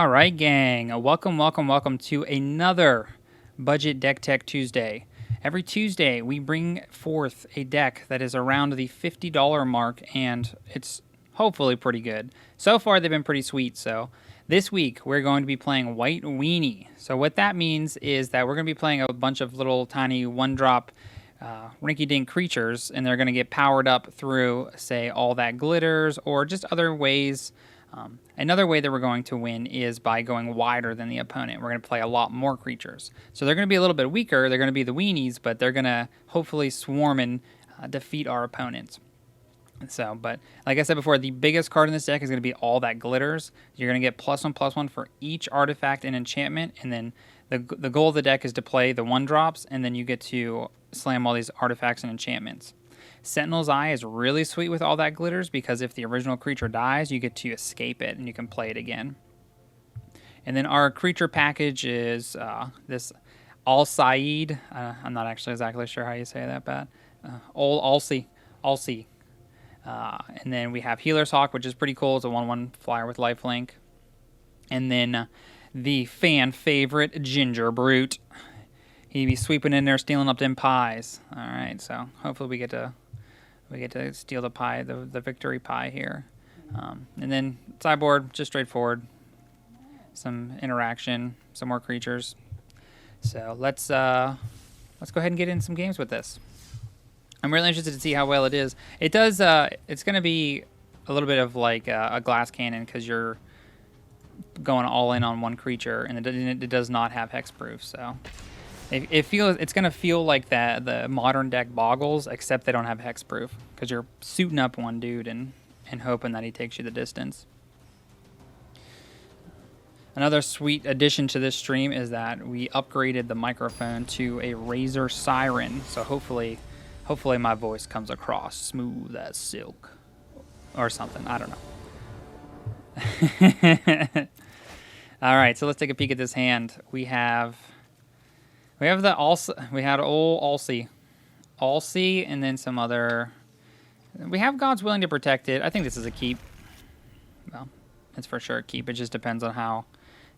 All right, gang. Welcome to another Budget Deck Tech Tuesday. Every Tuesday, we bring forth a deck that is around the $50 mark, and it's hopefully pretty good. So far, they've been pretty sweet, so this week, we're going to be playing White Weenie. So what that means is that we're going to be playing a bunch of little tiny one-drop rinky-dink creatures, and they're going to get powered up through, say, all that glitters, or just other ways. Another way that we're going to win is by going wider than the opponent. We're going to play a lot more creatures. So they're going to be a little bit weaker. They're going to be the weenies, but they're going to hopefully swarm and defeat our opponents. So, but like I said before, the biggest card in this deck is going to be all that glitters. You're going to get +1/+1 for each artifact and enchantment, and then the goal of the deck is to play the 1-drops, and then you get to slam all these artifacts and enchantments. Sentinel's Eye is really sweet with all that glitters because if the original creature dies, you get to escape it and you can play it again. And then our creature package is this Alseid. I'm not actually exactly sure how you say that, but Alseid. And then we have Healer's Hawk, which is pretty cool. It's a 1/1 flyer with lifelink. And then the fan favorite Gingerbrute. He be sweeping in there, stealing up them pies. All right, so hopefully we get to steal the pie, the victory pie here. And then sideboard, just straightforward. Some interaction, some more creatures. So let's go ahead and get in some games with this. I'm really interested to see how well it is. It does. It's going to be a little bit of like a glass cannon because you're going all in on one creature, and it does not have hexproof. So it's going to feel like that the modern deck Boggles, except they don't have hexproof because you're suiting up one dude and hoping that he takes you the distance. Another sweet addition to this stream is that we upgraded the microphone to a Razor Siren. So hopefully my voice comes across smooth as silk or something. I don't know. All right, so let's take a peek at this hand. We have old Alseid, and then some other. We have God's Willing to Protect It. I think this is a keep. Well, it's for sure a keep. It just depends on how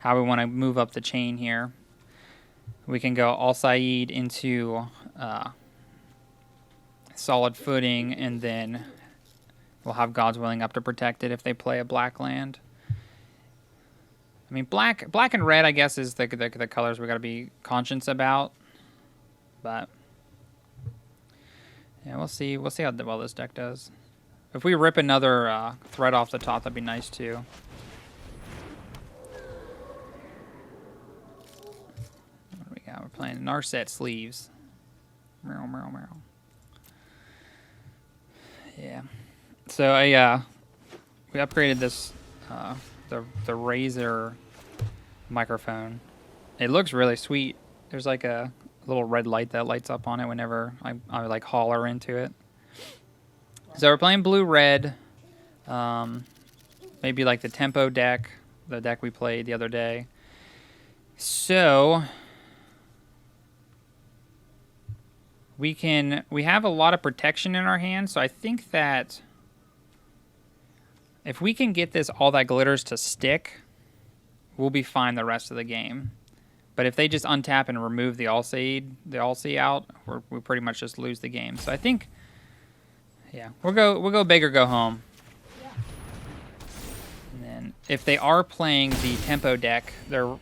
we want to move up the chain here. We can go Alseid into solid footing, and then we'll have God's Willing up to protect it if they play a black land. I mean, black and red, I guess, is the colors we got to be conscious about. But yeah, we'll see how well this deck does. If we rip another threat off the top, that'd be nice too. What do we got? We're playing Narset Sleeves. Meow, meow, meow. Yeah. So we upgraded this the Razor microphone. It looks really sweet. There's like a little red light that lights up on it whenever I like holler into it. So we're playing blue-red. Maybe like the tempo deck, the deck we played the other day. So we have a lot of protection in our hand, so I think that if we can get all that glitters to stick, we'll be fine the rest of the game. But if they just untap and remove the Alseid out, we pretty much just lose the game. So I think, yeah, we'll go big or go home. Yeah. And then if they are playing the tempo deck, they're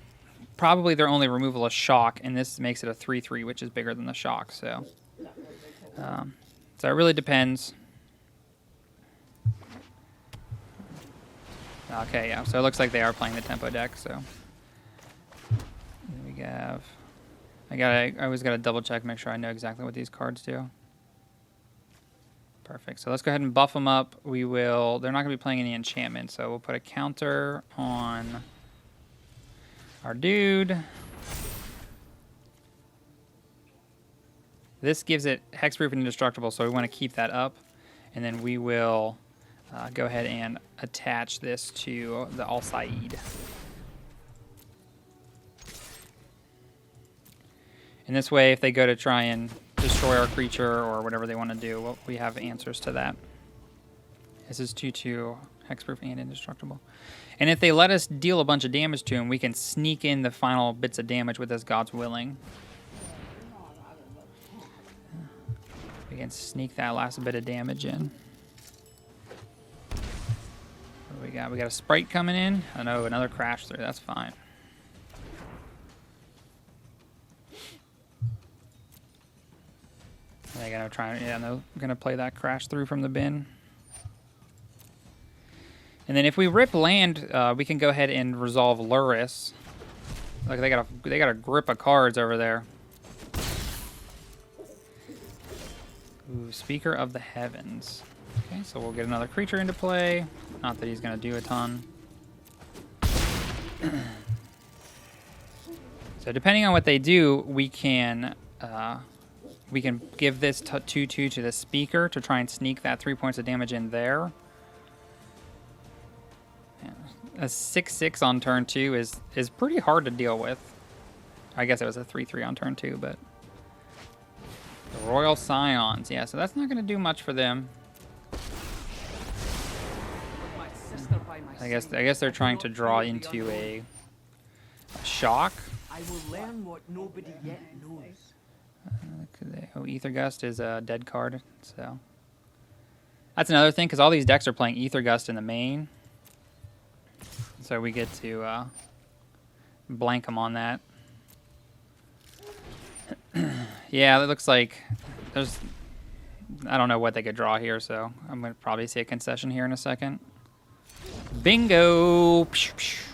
probably their only removal is shock, and this makes it a 3/3, which is bigger than the shock. So, so it really depends. Okay, yeah, so it looks like they are playing the tempo deck, so we have I always gotta double check, make sure I know exactly what these cards do. Perfect. So let's go ahead and buff them up. They're not gonna be playing any enchantments, so we'll put a counter on our dude. This gives it hexproof and indestructible, so we want to keep that up, and then we will go ahead and attach this to the Alseid. And this way, if they go to try and destroy our creature or whatever they want to do, well, we have answers to that. This is 2/2 hexproof and indestructible. And if they let us deal a bunch of damage to him, we can sneak in the final bits of damage with this God's Willing. We can sneak that last bit of damage in. What do we got? We got a Sprite coming in. Oh no, another Crash Through. That's fine. They're gonna try. Yeah, they're gonna play that Crash Through from the bin. And then if we rip land, we can go ahead and resolve Lurrus. Look, they got a grip of cards over there. Ooh, Speaker of the Heavens. Okay, so we'll get another creature into play. Not that he's gonna do a ton. So depending on what they do, we can give this 2/2 to the Speaker to try and sneak that 3 points of damage in there. A 6/6 on turn 2 is pretty hard to deal with. I guess it was a 3/3 on turn 2, but the Royal Scions, yeah. So that's not going to do much for them. I guess they're trying to draw into a shock. I will learn what nobody yet knows. Oh, Aether Gust is a dead card, so that's another thing because all these decks are playing Aether Gust in the main. So we get to blank them on that. Yeah, it looks like there's... I don't know what they could draw here, so I'm going to probably see a concession here in a second. Bingo! Pew, pew.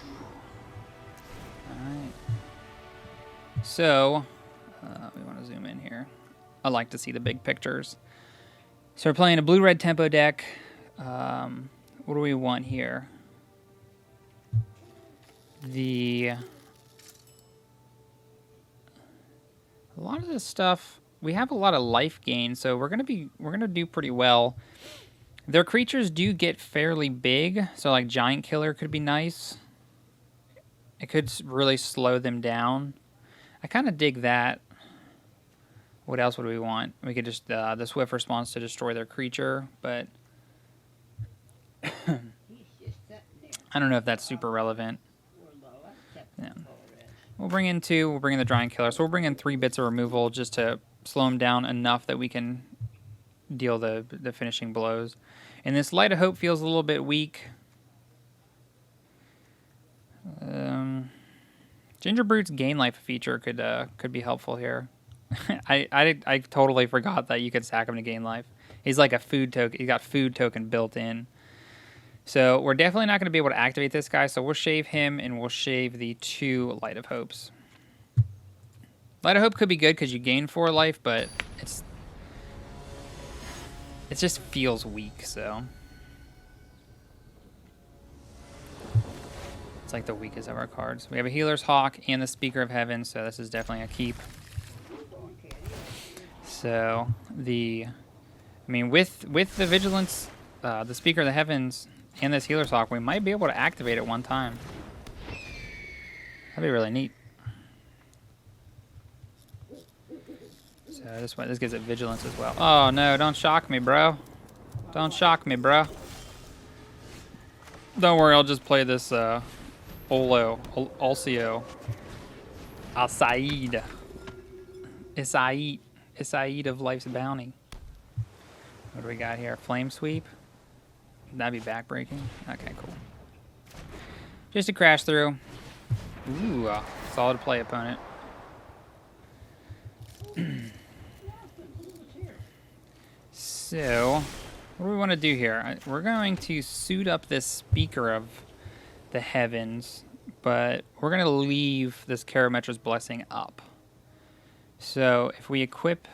All right. So, we want to zoom in here. I like to see the big pictures. So we're playing a blue-red tempo deck. What do we want here? A lot of this stuff, we have a lot of life gain, so we're gonna do pretty well. Their creatures do get fairly big, so like Giant Killer could be nice. It could really slow them down. I kind of dig that. What else would we want? We could just the Swift Response to destroy their creature, but I don't know if that's super relevant. Yeah. We'll bring in 2. We'll bring in the Giant Killer. So we'll bring in 3 bits of removal just to slow him down enough that we can deal the finishing blows. And this Light of Hope feels a little bit weak. Gingerbrute's Gain Life feature could be helpful here. I totally forgot that you could sack him to gain life. He's like a food token. He got food token built in. So we're definitely not going to be able to activate this guy, so we'll shave him, and we'll shave the 2 Light of Hopes. Light of Hope could be good because you gain 4 life, but it just feels weak, so. It's like the weakest of our cards. We have a Healer's Hawk and the Speaker of Heaven, so this is definitely a keep. So, with the Vigilance, the Speaker of the Heavens, and this Healer's Hawk, we might be able to activate at one time. That'd be really neat. So this gives it Vigilance as well. Oh no, don't shock me, bro. Don't shock me, bro. Don't worry, I'll just play this Alseid. Alseid of Life's Bounty. What do we got here? Flame Sweep. That'd be backbreaking. Okay, cool. Just a Crash Through. Ooh, solid play, opponent. So, what do we want to do here? We're going to suit up this Speaker of the Heavens, but we're going to leave this Karametra's Blessing up. So, if we equip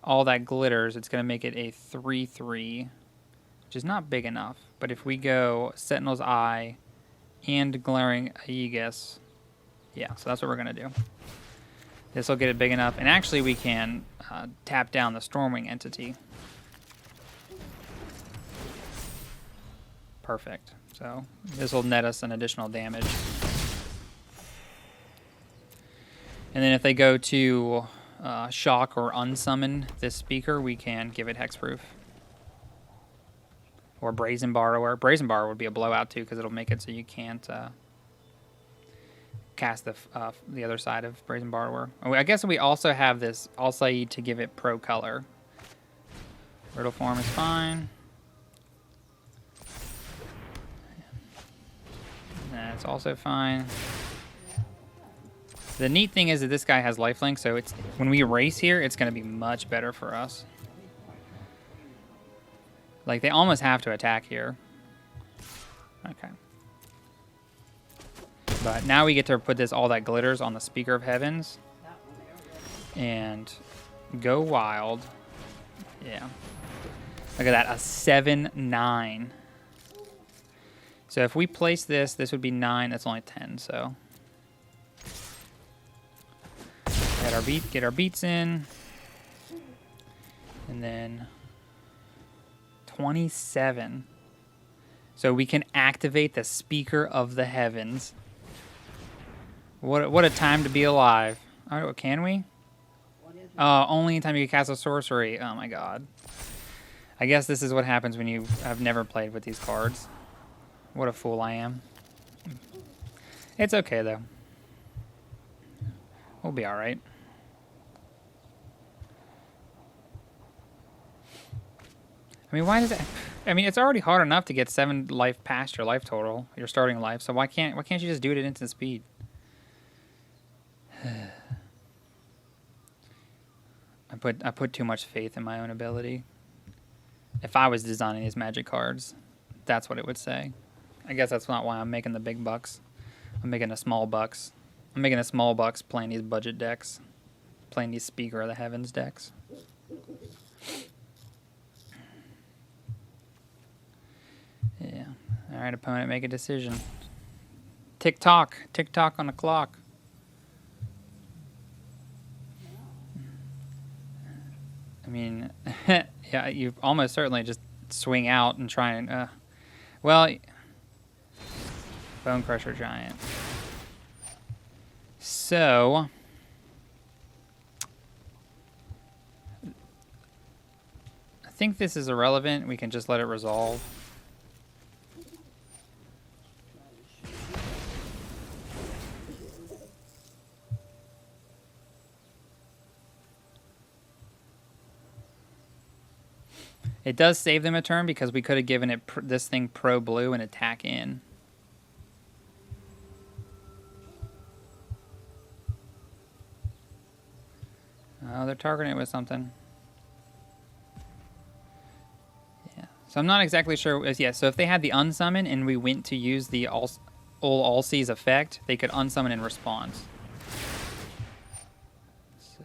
all that glitters, it's going to make it a 3/3, which is not big enough. But if we go Sentinel's Eye and Glaring Aegis, yeah, so that's what we're going to do. This will get it big enough, and actually we can tap down the Stormwing entity. Perfect. So this will net us an additional damage. And then if they go to shock or unsummon this Speaker, we can give it hexproof. Or Brazen Borrower. Brazen Borrower would be a blowout too, because it'll make it so you can't cast the other side of Brazen Borrower. Oh, I guess we also have this Alseid to give it pro color. Riddle form is fine. That's also fine. The neat thing is that this guy has lifelink, so it's when we race here, it's going to be much better for us. Like, they almost have to attack here. Okay. But now we get to put this all that glitters on the Speaker of Heavens. And go wild. Yeah. Look at that, a 7-9. So if we place this, this would be 9. That's only 10, so. Get our beats in. And then 27. So we can activate the Speaker of the Heavens. What a time to be alive. Oh, can we? Only anytime you can cast a sorcery. Oh my god. I guess this is what happens when you have never played with these cards. What a fool I am. It's okay though. We'll be alright. I mean, why does it... I mean, it's already hard enough to get 7 life past your life total, your starting life, so why can't you just do it at instant speed? I put too much faith in my own ability. If I was designing these Magic cards, that's what it would say. I guess that's not why I'm making the big bucks. I'm making the small bucks. I'm making the small bucks playing these budget decks, playing these Speaker of the Heavens decks. Yeah. All right, opponent, make a decision. Tick tock on the clock. I mean, yeah, you almost certainly just swing out and try and, well, Bone Crusher Giant. So, I think this is irrelevant. We can just let it resolve. It does save them a turn because we could have given it this thing pro blue and attack in. Oh, they're targeting it with something. Yeah. So I'm not exactly sure. Yeah, so if they had the unsummon and we went to use the Alseid's effect, they could unsummon in response.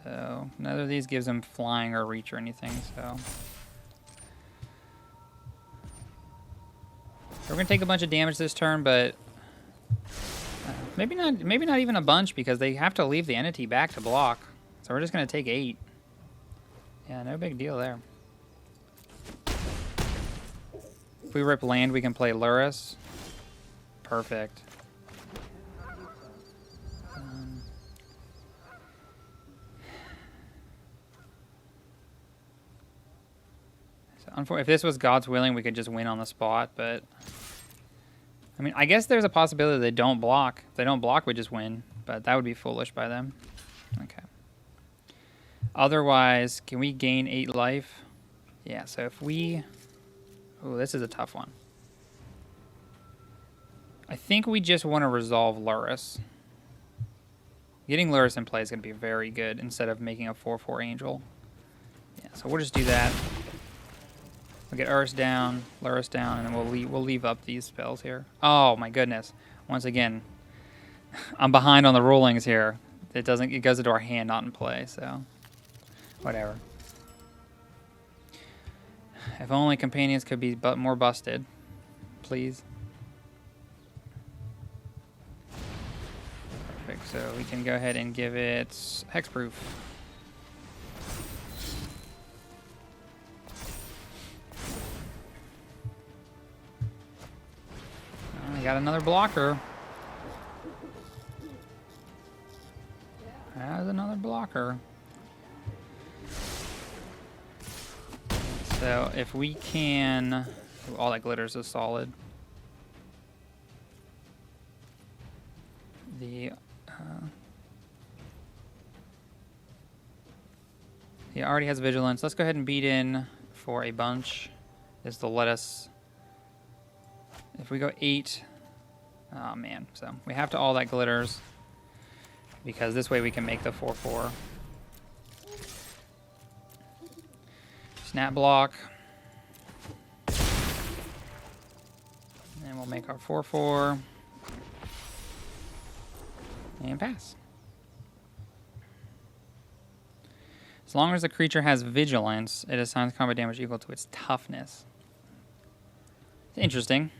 So neither of these gives them flying or reach or anything, so... We're gonna take a bunch of damage this turn, but maybe not even a bunch because they have to leave the entity back to block. So we're just gonna take 8. Yeah, no big deal there. If we rip land, we can play Lurrus. Perfect. If this was God's willing, we could just win on the spot, but... I mean, I guess there's a possibility they don't block. If they don't block, we just win, but that would be foolish by them. Okay. Otherwise, can we gain 8 life? Yeah, so if we... Oh, this is a tough one. I think we just want to resolve Lurrus. Getting Lurrus in play is going to be very good instead of making a 4/4 Angel. Yeah, so we'll just do that. We'll get Lurrus down, and then we'll leave up these spells here. Oh my goodness! Once again, I'm behind on the rulings here. It goes into our hand, not in play. So, whatever. If only companions could be more busted, please. Perfect. So we can go ahead and give it hexproof. I got another blocker. There's another blocker. So if we can Ooh, all that glitters is solid. The he already has vigilance. Let's go ahead and beat in for a bunch. This will let us, if we go 8, oh man, so we have to all that glitters because this way we can make the 4/4. Snap block. And we'll make our 4/4. And pass. As long as the creature has vigilance, it assigns combat damage equal to its toughness. Interesting.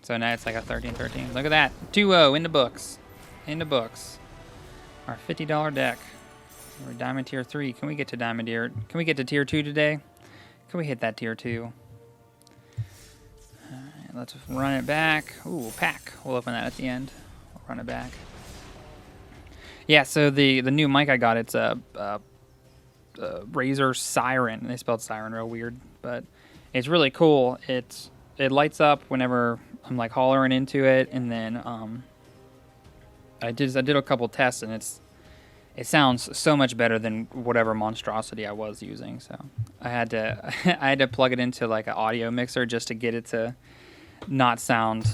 So now it's like a 13/13. Look at that. 2-0 in the books. In the books. Our $50 deck. We're Diamond Tier 3. Can we get to Diamond Tier? Can we get to Tier 2 today? Can we hit that Tier 2? Alright, let's run it back. Ooh, pack. We'll open that at the end. We'll run it back. Yeah, so the new mic I got, it's a Razor Siren. They spelled Siren real weird, but it's really cool. It lights up whenever I'm like hollering into it, and then I did a couple tests, and it sounds so much better than whatever monstrosity I was using. So I had to plug it into like an audio mixer just to get it to not sound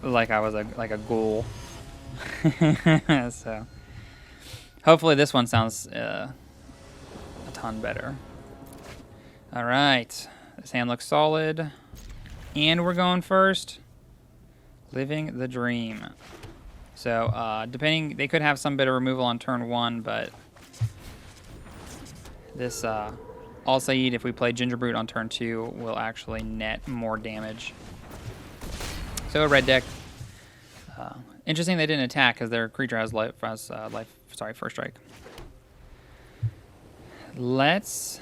like I was like a ghoul. So hopefully this one sounds a ton better. All right, this hand looks solid, and we're going first. Living the dream. So depending, they could have some bit of removal on turn 1, but this Alseid, if we play Gingerbrute on turn 2, will actually net more damage. So a red deck. Interesting they didn't attack because their creature has first strike. Let's...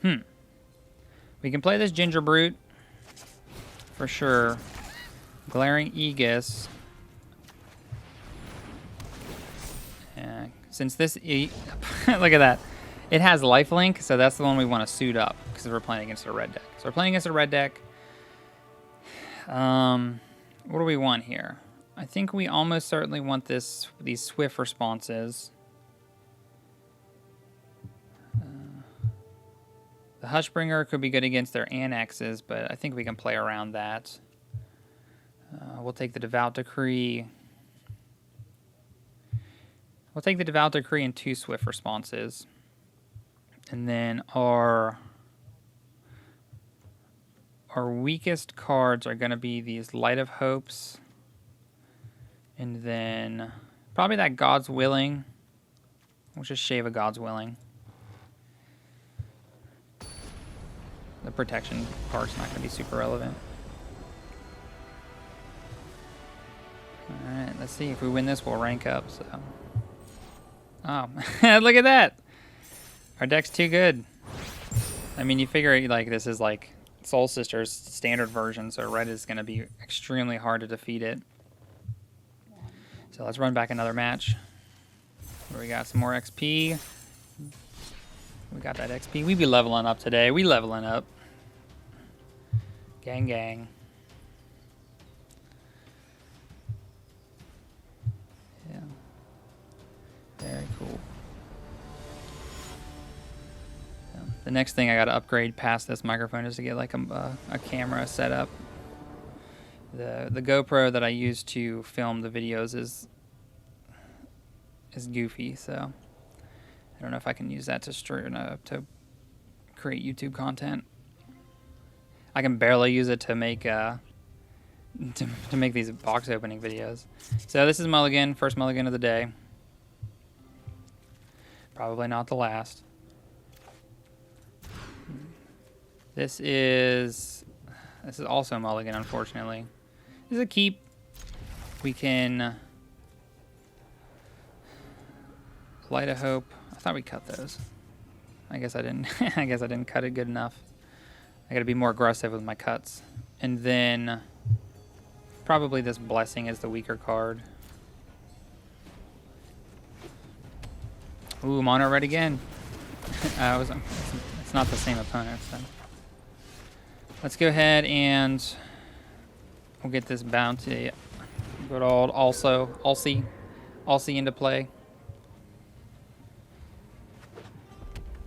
We can play this Gingerbrute for sure. Glaring Aegis. Since this... Look at that. It has lifelink, so that's the one we want to suit up because we're playing against a red deck. So we're playing against a red deck. What do we want here? I think we almost certainly want these swift responses. The Hushbringer could be good against their annexes, but I think we can play around that. We'll take the Devout Decree. We'll take the Devout Decree and 2 swift responses. And then our weakest cards are going to be these Light of Hopes. And then probably that God's Willing. We'll just shave a God's Willing. The protection part's not going to be super relevant. Alright, let's see. If we win this, we'll rank up. So, oh, look at that! Our deck's too good. I mean, you figure like this is like Soul Sister's standard version, so red is going to be extremely hard to defeat it. So let's run back another match. Where we got some more XP. We got that XP. We be leveling up today. We leveling up. Gang, gang. Yeah. Very cool. The next thing I got to upgrade past this microphone is to get like a camera set up. The GoPro that I use to film the videos is goofy, so I don't know if I can use that to create YouTube content. I can barely use it to make to make these box opening videos. So this is Mulligan, first Mulligan of the day. Probably not the last. This is also Mulligan, unfortunately. This is a keep. We can Light of Hope. I thought we cut those. I guess I didn't. I guess I didn't cut it good enough. I got to be more aggressive with my cuts. And then probably this Blessing is the weaker card. Ooh, mono red again. It's not the same opponent, so. Let's go ahead and we'll get this bounty. Good old Alseid into play.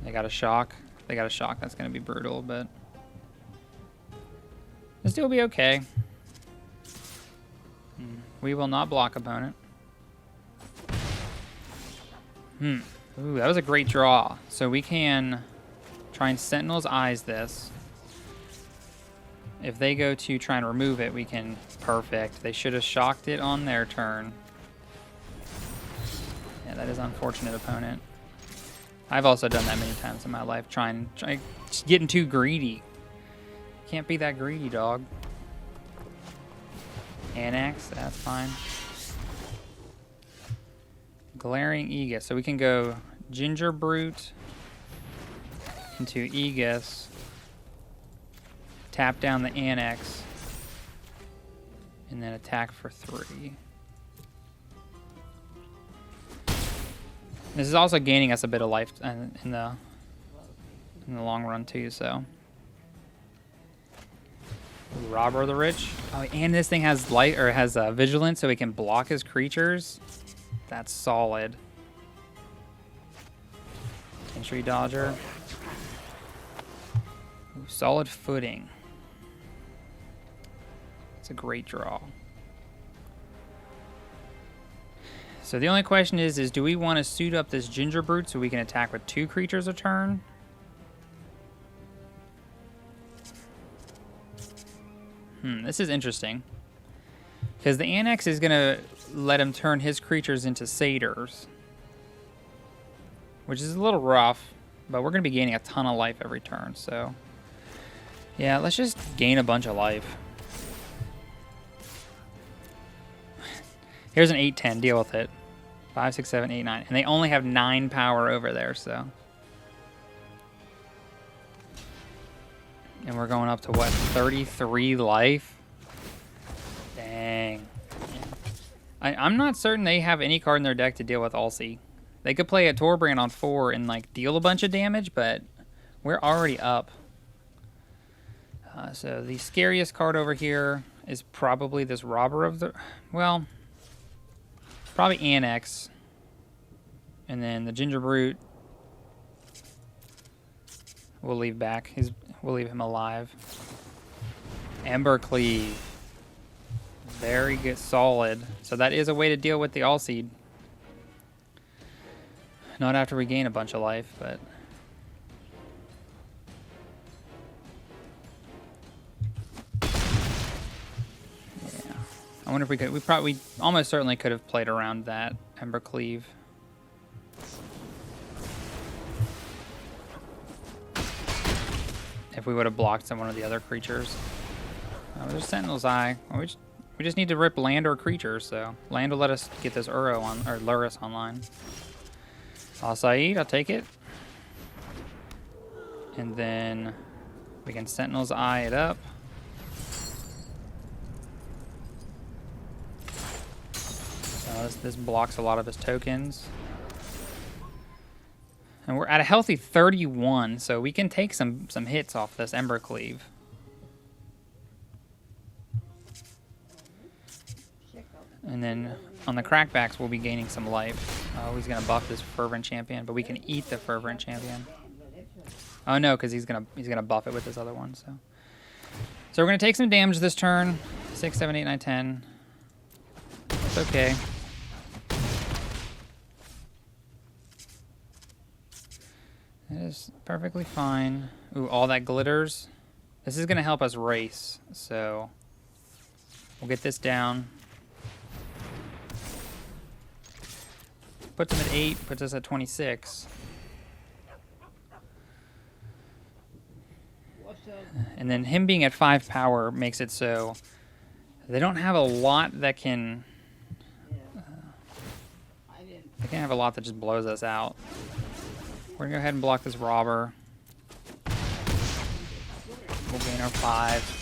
They got a shock. They got a shock. That's going to be brutal, but this deal will be okay. We will not block opponent. Ooh, that was a great draw. So we can try and Sentinel's Eyes this. If they go to try and remove it, we can... Perfect. They should have shocked it on their turn. Yeah, that is unfortunate, opponent. I've also done that many times in my life, trying just getting too greedy. Can't be that greedy, dog. Annex, that's fine. Glaring Aegis. So we can go Gingerbrute into Aegis. Tap down the Annex. And then attack for 3. This is also gaining us a bit of life in the long run too, so. Robber of the Rich. Oh, and this thing has light or has vigilance, so we can block his creatures. That's solid. Entry Dodger. Ooh, solid footing. It's a great draw. So the only question is do we want to suit up this Gingerbrute so we can attack with 2 creatures a turn? This is interesting. Because the Annex is going to let him turn his creatures into satyrs. Which is a little rough, but we're going to be gaining a ton of life every turn, so... Yeah, let's just gain a bunch of life. Here's an 8-10. Deal with it. 5, 6, 7, 8, 9. And they only have 9 power over there, so. And we're going up to, what, 33 life? Dang. I'm not certain they have any card in their deck to deal with Alseid. They could play a Torbrand on 4 and, like, deal a bunch of damage, but we're already up. So the scariest card over here is probably this Robber of the... Well... Probably Annex. And then the Gingerbrute we'll leave back. We'll leave him alive. Embercleave. Very good, solid. So that is a way to deal with the Alseid. Not after we gain a bunch of life, but... I wonder if we could. We almost certainly could have played around that Embercleave. If we would have blocked some one of the other creatures. There's Sentinel's Eye. We just need to rip land or creatures. So land will let us get this Lurrus online. Alseid, I'll take it. And then we can Sentinel's Eye it up. This blocks a lot of his tokens. And we're at a healthy 31, so we can take some hits off this Embercleave. And then on the crackbacks, we'll be gaining some life. Oh, he's going to buff this Fervent Champion, but we can eat the Fervent Champion. Oh, no, because he's gonna buff it with this other one. So we're going to take some damage this turn. 6, 7, 8, 9, 10. That's okay. That is perfectly fine. Ooh, all that glitters. This is going to help us race, so we'll get this down. Puts him at 8, puts us at 26. And then him being at 5 power makes it so they don't have a lot that can... they can't have a lot that just blows us out. We're going to go ahead and block this Robber. We'll gain our 5.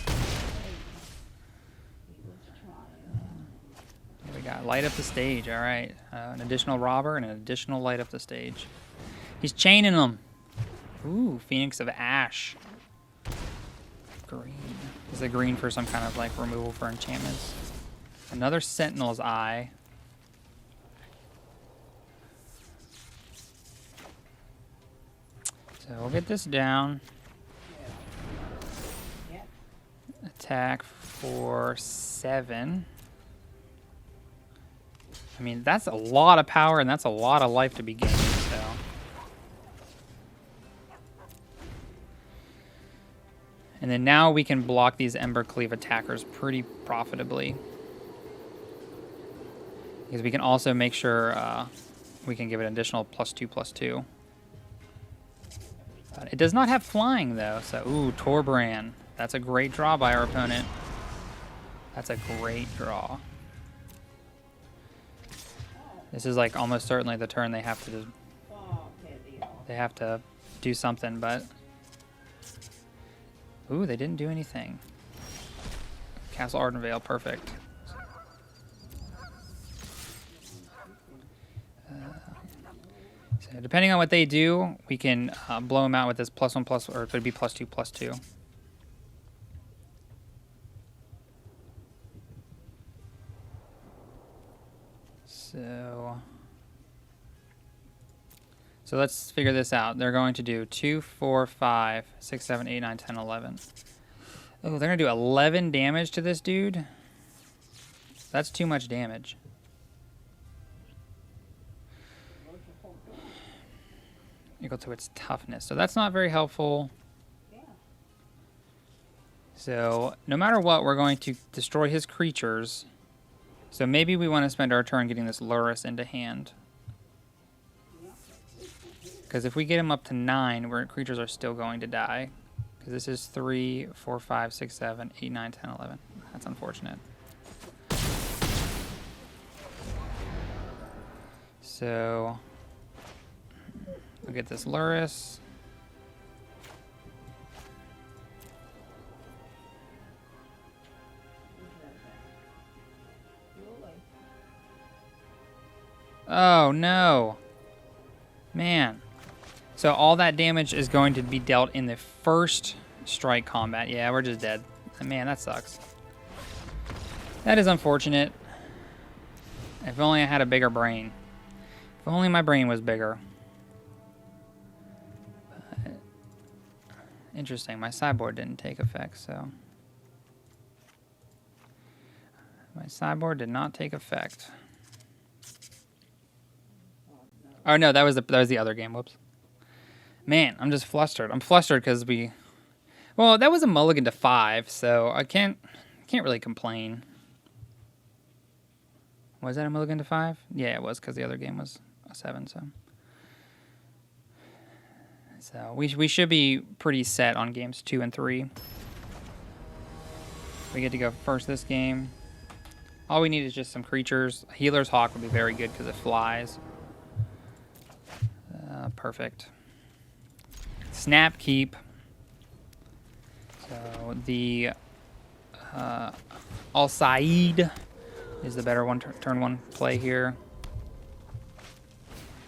We got light up the stage. All right. An additional Robber and an additional light up the stage. He's chaining them. Ooh, Phoenix of Ash. Green. Is it green for some kind of like removal for enchantments? Another Sentinel's Eye. So we'll get this down. Attack for 7. I mean, that's a lot of power and that's a lot of life to be gaining, so. And then now we can block these Embercleave attackers pretty profitably. Because we can also make sure we can give it an additional +2/+2. It does not have flying though, so ooh, Torbran. That's a great draw by our opponent. That's a great draw. This is like almost certainly the turn they have to do something, but ooh, they didn't do anything. Castle Ardenvale, perfect. So depending on what they do, we can blow them out with this +1/+, or it could be +2/+2. So let's figure this out. They're going to do 2, 4, 5, 6, 7, 8, 9, 10, 11. Oh, they're going to do 11 damage to this dude? That's too much damage. Equal to its toughness. So that's not very helpful. So no matter what, we're going to destroy his creatures. So maybe we want to spend our turn getting this Lurrus into hand. Because if we get him up to 9, where creatures are still going to die. Because this is 3, 4, 5, 6, 7, 8, 9, 10, 11. That's unfortunate. So we'll get this Lurrus. Oh no. Man. So all that damage is going to be dealt in the first strike combat. Yeah, we're just dead. Man, that sucks. That is unfortunate. If only I had a bigger brain. If only my brain was bigger. But interesting. My sideboard didn't take effect, so. My sideboard did not take effect. Oh no, that was the other game. Whoops. Man, I'm just flustered. I'm flustered because well, that was a mulligan to 5, so I can't really complain. Was that a mulligan to 5? Yeah, it was because the other game was a 7. So we should be pretty set on games 2 and 3. We get to go first this game. All we need is just some creatures. Healer's Hawk would be very good because it flies. Perfect. Snap Keep. So the Alseid is the better turn 1 play here.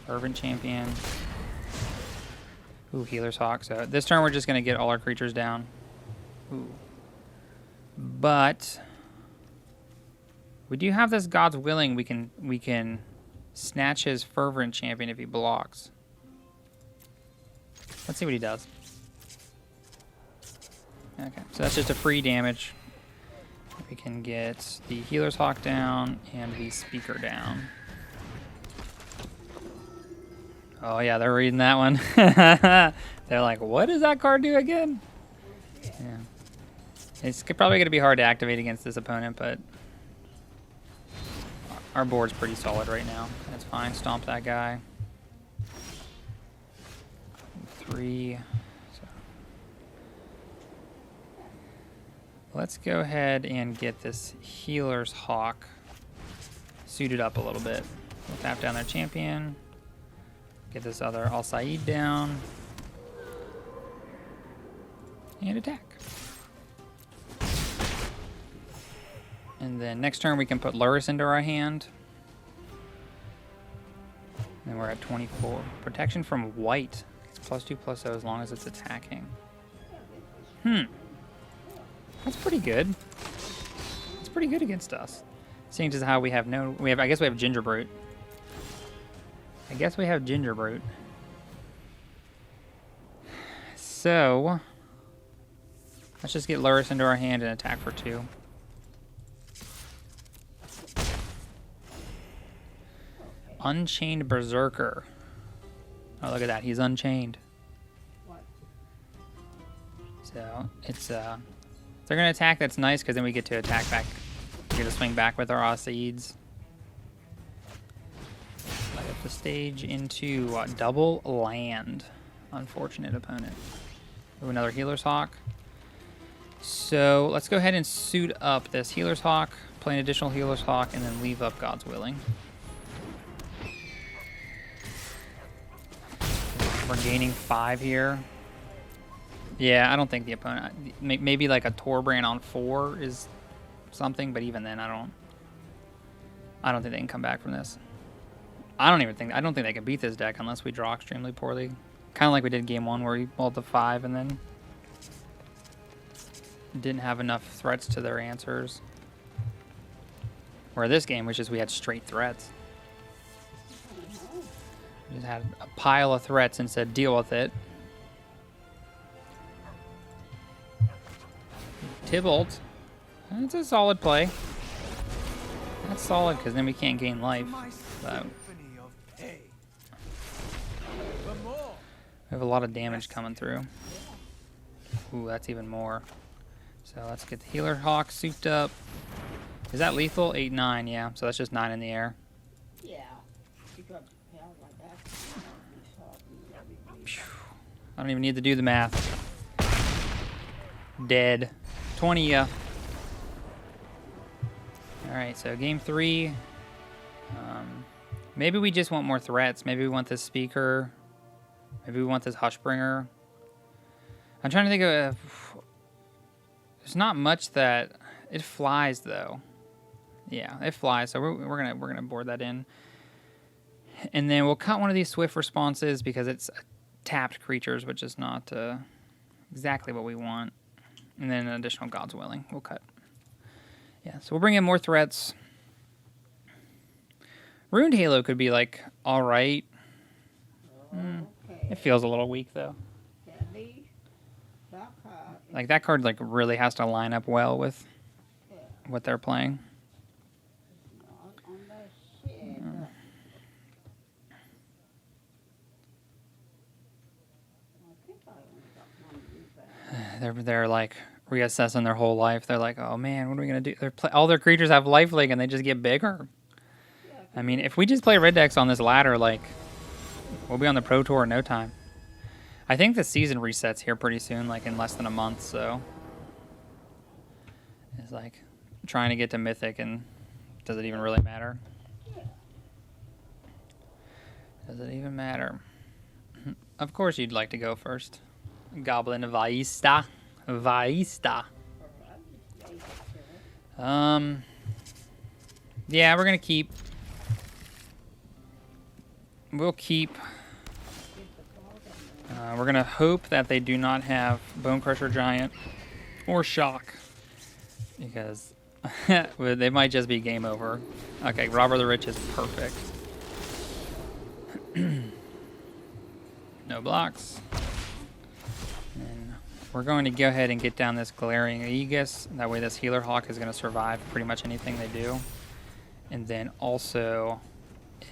Fervent Champion. Ooh, Healer's Hawk. So this turn we're just going to get all our creatures down. Ooh. But we do have this God's Willing. We can snatch his Fervent Champion if he blocks. Let's see what he does. Okay, so that's just a free damage. We can get the Healer's Hawk down and the Speaker down. Oh yeah, they're reading that one. They're like, what does that card do again? Yeah. It's probably going to be hard to activate against this opponent, but our board's pretty solid right now. That's fine. Stomp that guy. 3. So let's go ahead and get this Healer's Hawk suited up a little bit. We'll tap down their champion. Get this other Alseid down. And attack. And then next turn we can put Lurrus into our hand. And we're at 24. Protection from white. It's +2/+0 as long as it's attacking. That's pretty good. It's pretty good against us. Seeing as how we have no... I guess we have Gingerbrute. So... let's just get Lurrus into our hand and attack for 2. Unchained Berserker. Oh, look at that. He's unchained. So, it's, if they're going to attack, that's nice, because then we get to attack back. We get to swing back with our Alseids. Light up the stage into double land. Unfortunate opponent. Ooh, another Healer's Hawk. So, let's go ahead and suit up this Healer's Hawk, play an additional Healer's Hawk, and then leave up God's Willing. We're gaining 5 here. Yeah, I don't think the opponent... maybe like a Torbrand on 4 is something, but even then, I don't think they can come back from this. I don't think they can beat this deck unless we draw extremely poorly. Kind of like we did game 1 where we rolled the 5 and then didn't have enough threats to their answers. Where this game, which is we had straight threats. We just had a pile of threats and said, deal with it. Tybalt. That's a solid play. That's solid because then we can't gain life. So. We have a lot of damage coming through. Ooh, that's even more. So let's get the Healer Hawk souped up. Is that lethal? 8, 9, yeah. So that's just 9 in the air. Yeah. I don't even need to do the math. Dead. 20 ya. Alright, so game 3. Maybe we just want more threats. Maybe we want this Speaker. Maybe we want this Hushbringer. I'm trying to think of... there's not much that... it flies, though. Yeah, it flies, so we're gonna board that in. And then we'll cut one of these Swift Responses because it's tapped creatures, which is not exactly what we want. And then an additional God's Willing we'll cut. Yeah, so we'll bring in more threats. Ruined Halo could be, like, alright. It feels a little weak, though. Like, that card, like, really has to line up well with what they're playing. They're like reassessing their whole life. They're like, oh man, what are we gonna do? All their creatures have lifelink and they just get bigger. I mean, if we just play red decks on this ladder, like, we'll be on the Pro Tour in no time. I think the season resets here pretty soon, like in less than a month. So it's like trying to get to Mythic, and does it even really matter? Does it even matter? Of course, you'd like to go first. Goblin Vaista. Yeah, we're gonna keep. We'll keep. We're gonna hope that they do not have Bone Crusher Giant or Shock, because they might just be game over. Okay, Robber the Rich is perfect. No blocks. We're going to go ahead and get down this Glaring Aegis. That way this Healer Hawk is going to survive pretty much anything they do. And then also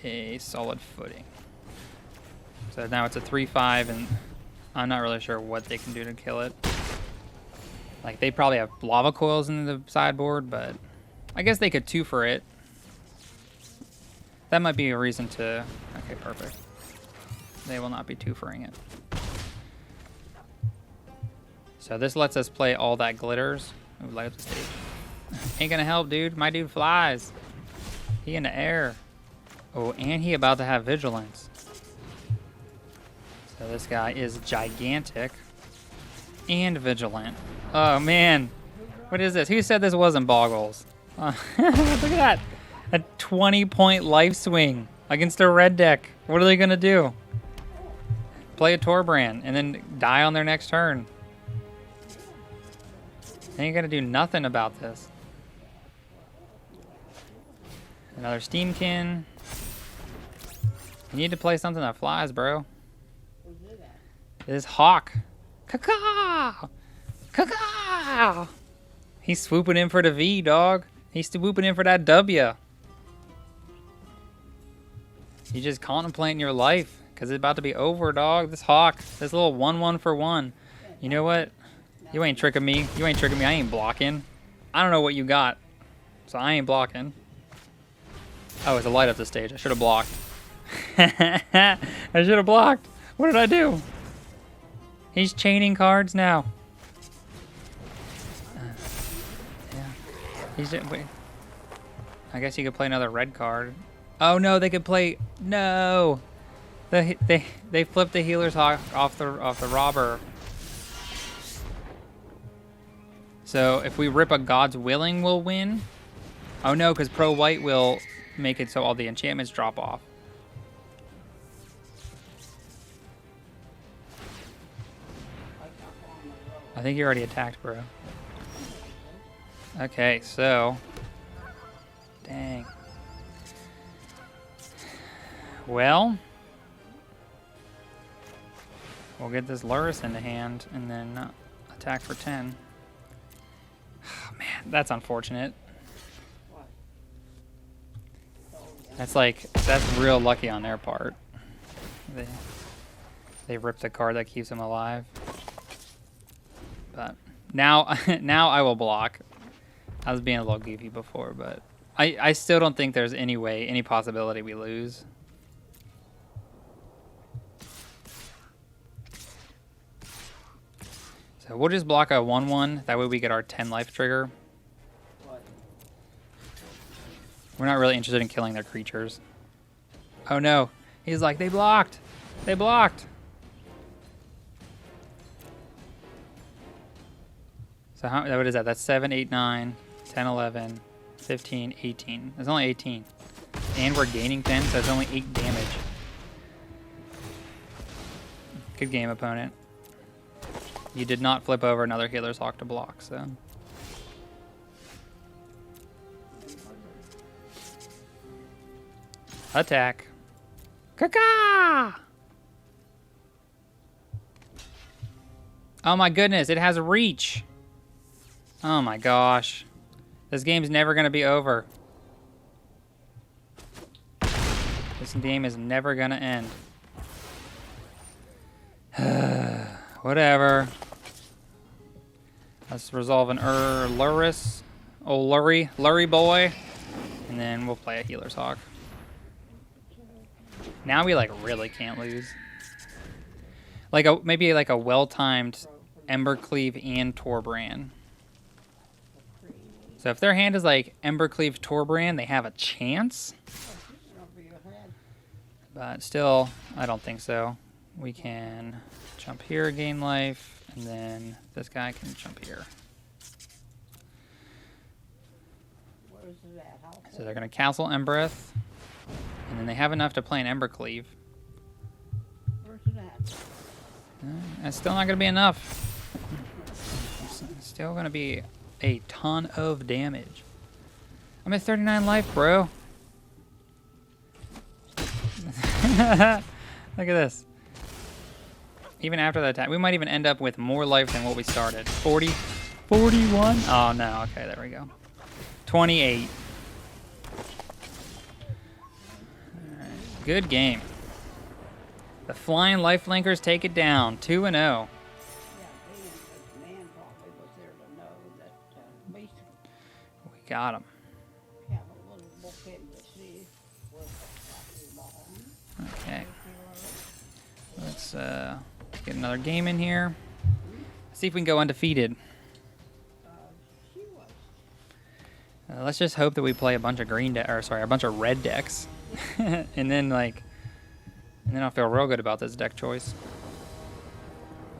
a Solid Footing. So now it's a 3/5, and I'm not really sure what they can do to kill it. Like, they probably have Lava Coils in the sideboard, but I guess they could 2 for it. That might be a reason to... okay, perfect. They will not be 2-fering it. So this lets us play all that glitters. Ooh, light up the stage. Ain't gonna help, dude. My dude flies. He in the air. Oh, and he about to have Vigilance. So this guy is gigantic and vigilant. Oh man, what is this? Who said this wasn't Boggles? Look at that. A 20-point life swing against a red deck. What are they gonna do? Play a Torbrand and then die on their next turn. They ain't gonna do nothing about this. Another Steamkin. You need to play something that flies, bro. It is Hawk. Caw-caw! Caw-caw! He's swooping in for the V, dog. He's swooping in for that W. You just contemplating your life because it's about to be over, dog. This Hawk, this little 1-1 for 1. You know what? You ain't tricking me. You ain't tricking me. I ain't blocking. I don't know what you got, so I ain't blocking. Oh, it's a light up the stage. I should have blocked. I should have blocked. What did I do? He's chaining cards now. Yeah. He's wait. I guess he could play another red card. Oh no, they could play. No. They flipped the Healer's Hawk off the robber. So if we rip a God's Willing, we'll win. Oh no, because Pro White will make it so all the enchantments drop off. I think you already attacked, bro. Okay, so... Dang. Well... We'll get this Lurrus into hand and then attack for 10. Oh, man, that's unfortunate. That's real lucky on their part. They ripped the card that keeps him alive. But now I will block. I was being a little goofy before, but I still don't think there's any possibility we lose. So we'll just block a 1-1. That way we get our 10 life trigger. We're not really interested in killing their creatures. Oh no. He's like, they blocked. They blocked. So what is that? That's 7, 8, 9, 10, 11, 15, 18. There's only 18. And we're gaining 10, so it's only 8 damage. Good game, opponent. You did not flip over another Healer's Hawk to block, so... Attack. Caca! Oh my goodness, it has reach. Oh my gosh. This game's never gonna be over. This game is never gonna end. Whatever. Let's resolve an Lurrus. Oh, Lurry boy. And then we'll play a Healer's Hawk. Now we really can't lose. Maybe a well-timed Embercleave and Torbrand. So if their hand is Embercleave Torbrand, they have a chance. But still, I don't think so. We can jump here, gain life, and then this guy can jump here. So they're going to Castle Embereth. And then they have enough to play an Embercleave. That's still not going to be enough. It's still going to be a ton of damage. I'm at 39 life, bro. Look at this. Even after the attack, we might even end up with more life than what we started. 40, 41. Oh no, okay, there we go. 28. Alright, good game. The Flying Lifelinkers take it down, 2-0. We got him. Okay. Let's get another game in here. See if we can go undefeated. Let's just hope that we play a bunch of a bunch of red decks, and then I'll feel real good about this deck choice.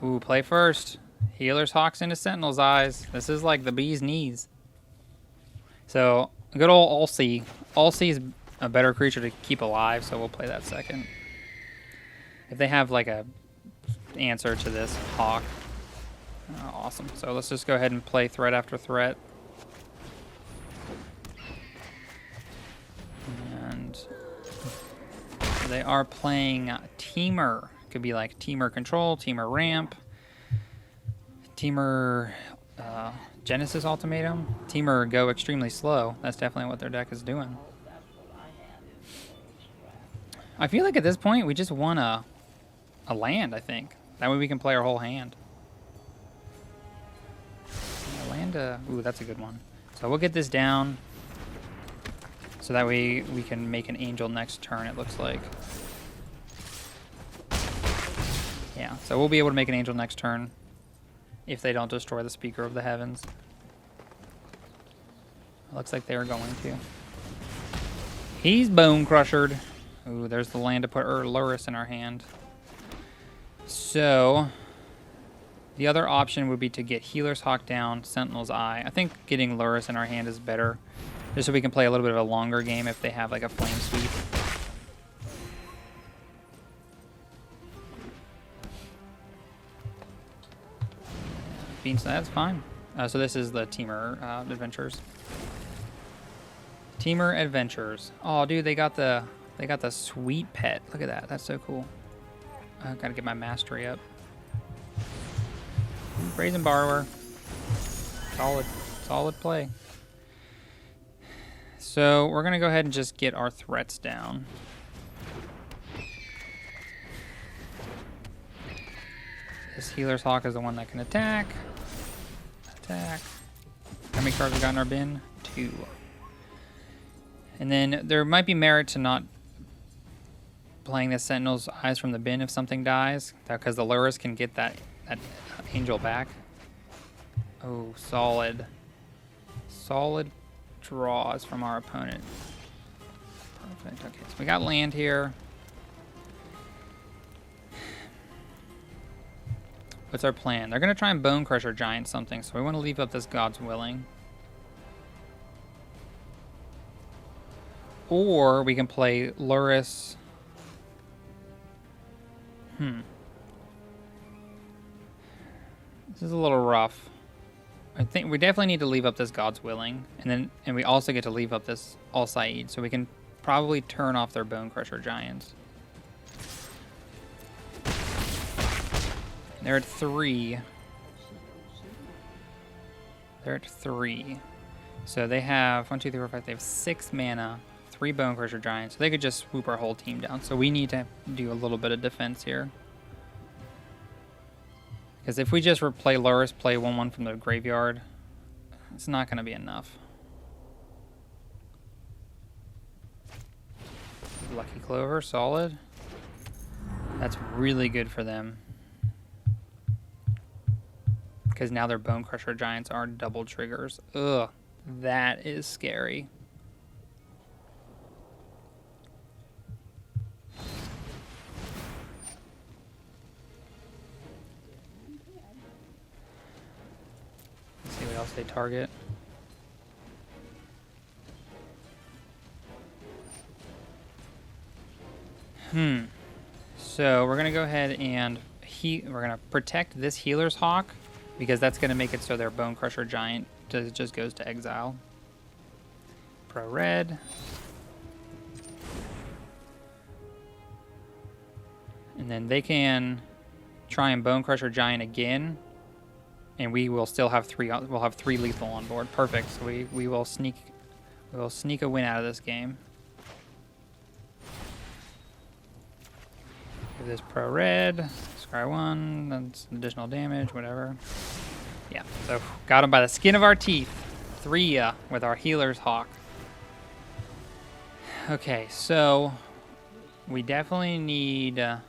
Ooh, play first. Healer's Hawks into Sentinel's Eyes. This is like the bee's knees. So good old Alseid. Alseid's a better creature to keep alive, so we'll play that second. If they have a answer to this Hawk. Awesome. So let's just go ahead and play threat after threat. And they are playing Teamer. Could be like Teamer Control, Teamer Ramp, Teamer Genesis Ultimatum, Teamer Go Extremely Slow. That's definitely what their deck is doing. I feel like at this point we just want a land, I think. That way we can play our whole hand. Land, ooh, that's a good one. So we'll get this down. So that way we can make an angel next turn, it looks like. Yeah, so we'll be able to make an angel next turn if they don't destroy the Speaker of the Heavens. It looks like they are going to. He's Bone Crushered. Ooh, there's the land to put Lurrus in our hand. So the other option would be to get Healer's Hawk down, Sentinel's Eye. I think getting Lurrus in our hand is better, just so we can play a little bit of a longer game if they have like a Flame Sweep. Beans, that's fine. So this is the Teamer Adventures. Teamer Adventures. Oh, dude, they got the sweet pet. Look at that. That's so cool. I gotta get my mastery up. Brazen Borrower. Solid play. So we're gonna go ahead and just get our threats down. This Healer's Hawk is the one that can attack. Attack. How many cards we got in our bin? 2. And then there might be merit to not playing the Sentinel's Eyes from the bin if something dies, because the Lurrus can get that angel back. Oh, solid draws from our opponent. Perfect. Okay, so we got land here. What's our plan? They're going to try and Bone Crusher Giant something, so we want to leave up this God's Willing. Or we can play Lurrus. This is a little rough. I think we definitely need to leave up this God's Willing, and we also get to leave up this Alseid, so we can probably turn off their Bone Crusher Giants. They're at 3. They're at 3. So they have 1, 2, 3, 4, 5. They have 6 mana, 3 Bone Crusher Giants. So they could just swoop our whole team down. So we need to do a little bit of defense here. Because if we just play Lurrus, play 1/1 from the graveyard, it's not going to be enough. Lucky Clover, solid. That's really good for them. Because now their Bone Crusher Giants are double triggers. Ugh, that is scary. Let's see what else they target. So we're gonna go ahead and we're gonna protect this Healer's Hawk, because that's going to make it so their Bone Crusher Giant just goes to exile. Pro red. And then they can try and Bone Crusher Giant again, and we will still have 3. We'll have 3 lethal on board. Perfect. So we will sneak a win out of this game. Give this pro red. Scry 1, that's additional damage, whatever. Yeah, so got him by the skin of our teeth. 3 with our Healer's Hawk. Okay, so we definitely need... oh,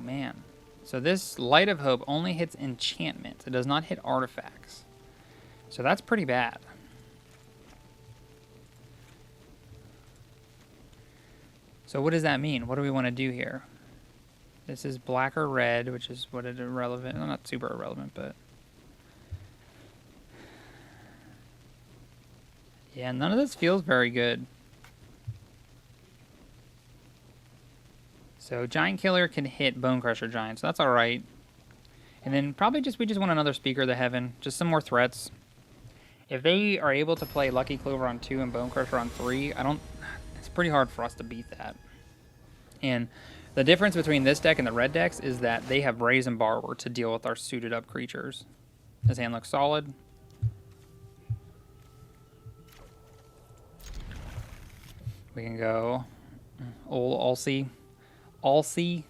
man. So this Light of Hope only hits enchantments. It does not hit artifacts. So that's pretty bad. So what does that mean? What do we want to do here? This is black or red, which is what is irrelevant. Well, not super irrelevant, but... yeah, none of this feels very good. So Giant Killer can hit Bone Crusher Giant, so that's all right. And then probably we just want another Speaker of the Heaven, just some more threats. If they are able to play Lucky Clover on 2 and Bone Crusher on 3, it's pretty hard for us to beat that. And the difference between this deck and the red decks is that they have Brazen Borrower to deal with our suited up creatures. This hand looks solid. We can go old Alseid. Alseid,